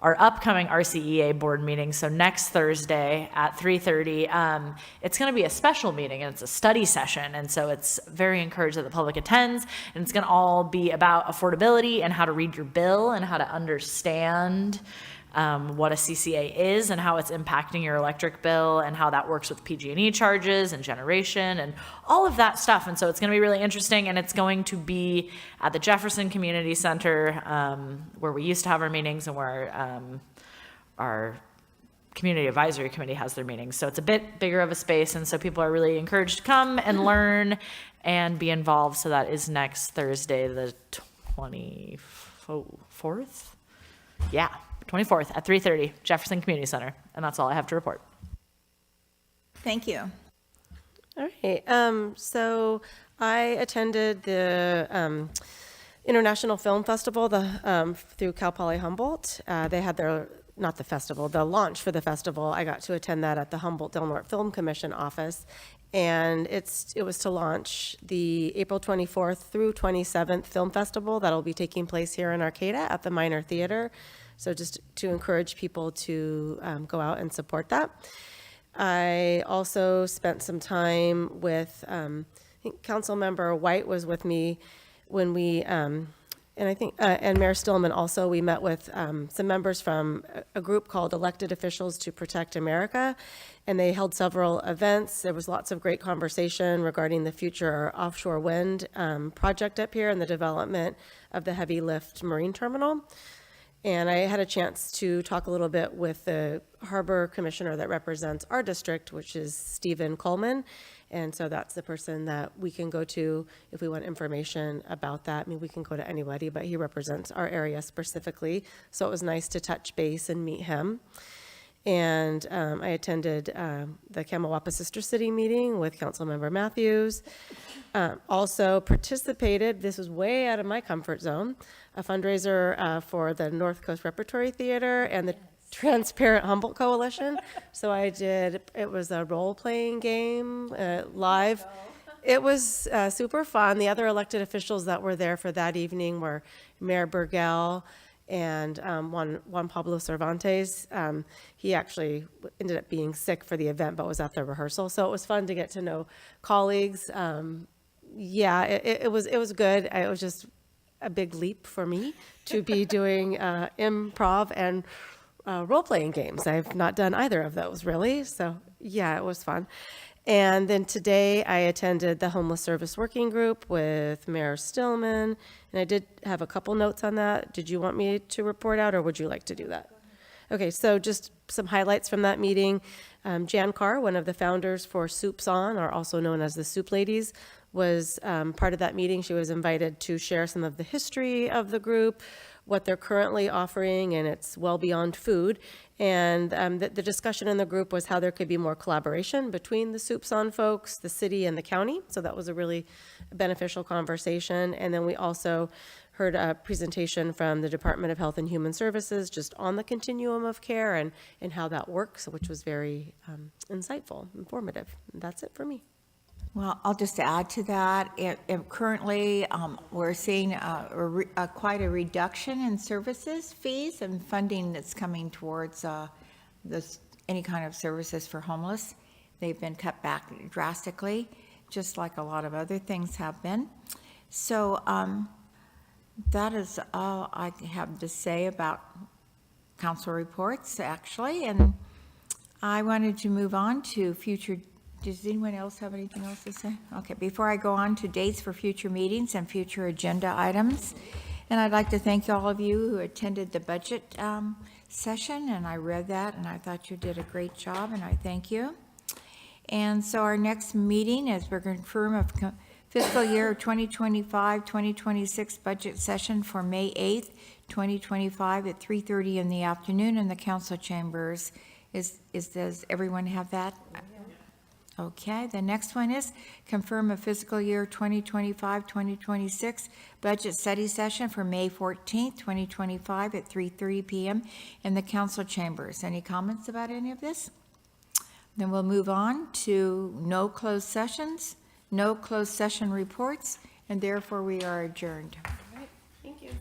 our upcoming RCEA board meeting, so next Thursday at 3:30, it's going to be a special meeting, and it's a study session, and so it's very encouraged that the public attends, and it's going to all be about affordability and how to read your bill and how to understand what a CCA is and how it's impacting your electric bill and how that works with PG&E charges and generation and all of that stuff. And so it's going to be really interesting, and it's going to be at the Jefferson Community Center where we used to have our meetings and where our Community Advisory Committee has their meetings. So it's a bit bigger of a space, and so people are really encouraged to come and learn and be involved. So that is next Thursday, the 24th? Yeah. 24th at 3:30, Jefferson Community Center. And that's all I have to report. Thank you. All right. So I attended the International Film Festival through Cal Poly Humboldt. They had their not the festival, the launch for the festival. I got to attend that at the Humboldt Del Norte Film Commission office. And it was to launch the April 24th through 27th film festival that'll be taking place here in Arcata at the Minor Theater. So just to encourage people to go out and support that. I also spent some time with, I think Councilmember White was with me when we, and I think, and Mayor Stillman also, we met with some members from a group called Elected Officials to Protect America, and they held several events. There was lots of great conversation regarding the future offshore wind project up here and the development of the heavy lift marine terminal. And I had a chance to talk a little bit with the harbor commissioner that represents our district, which is Stephen Coleman. And so that's the person that we can go to if we want information about that. I mean, we can go to anybody, but he represents our area specifically. So it was nice to touch base and meet him. And I attended the Camelwapa Sister City meeting with Councilmember Matthews. Also participated, this was way out of my comfort zone, a fundraiser for the North Coast Repertory Theater and the Transparent Humboldt Coalition. So I did, it was a role-playing game live. It was super fun. The other elected officials that were there for that evening were Mayor Burgell and Juan Pablo Cervantes. He actually ended up being sick for the event, but was at the rehearsal. So it was fun to get to know colleagues. Yeah, it was good. It was just a big leap for me to be doing improv and role-playing games. I've not done either of those really. So yeah, it was fun. And then today I attended the Homeless Service Working Group with Mayor Stillman, and I did have a couple notes on that. Did you want me to report out, or would you like to do that? Okay, so just some highlights from that meeting. Jan Carr, one of the founders for Soups On, or also known as the Soup Ladies, was part of that meeting. She was invited to share some of the history of the group, what they're currently offering, and it's well beyond food. And the discussion in the group was how there could be more collaboration between the Soups On folks, the city, and the county. So that was a really beneficial conversation. And then we also heard a presentation from the Department of Health and Human Services just on the continuum of care and how that works, which was very insightful, informative. And that's it for me. Well, I'll just add to that. Currently, we're seeing quite a reduction in services fees and funding that's coming towards any kind of services for homeless. They've been cut back drastically, just like a lot of other things have been. So that is all I have to say about council reports, actually. And I wanted to move on to future. Does anyone else have anything else to say? Okay, before I go on to dates for future meetings and future agenda items, and I'd like to thank all of you who attended the budget session, and I read that, and I thought you did a great job, and I thank you. And so our next meeting is we're going to confirm a fiscal year 2025-2026 budget session for May 8th, 2025 at 3:30 in the afternoon in the council chambers. Does everyone have that? Okay, the next one is confirm a fiscal year 2025-2026 budget study session for May 14th, 2025 at 3:30 p.m. in the council chambers. Any comments about any of this? Then we'll move on to no closed sessions, no closed session reports, and therefore we are adjourned. All right, thank you.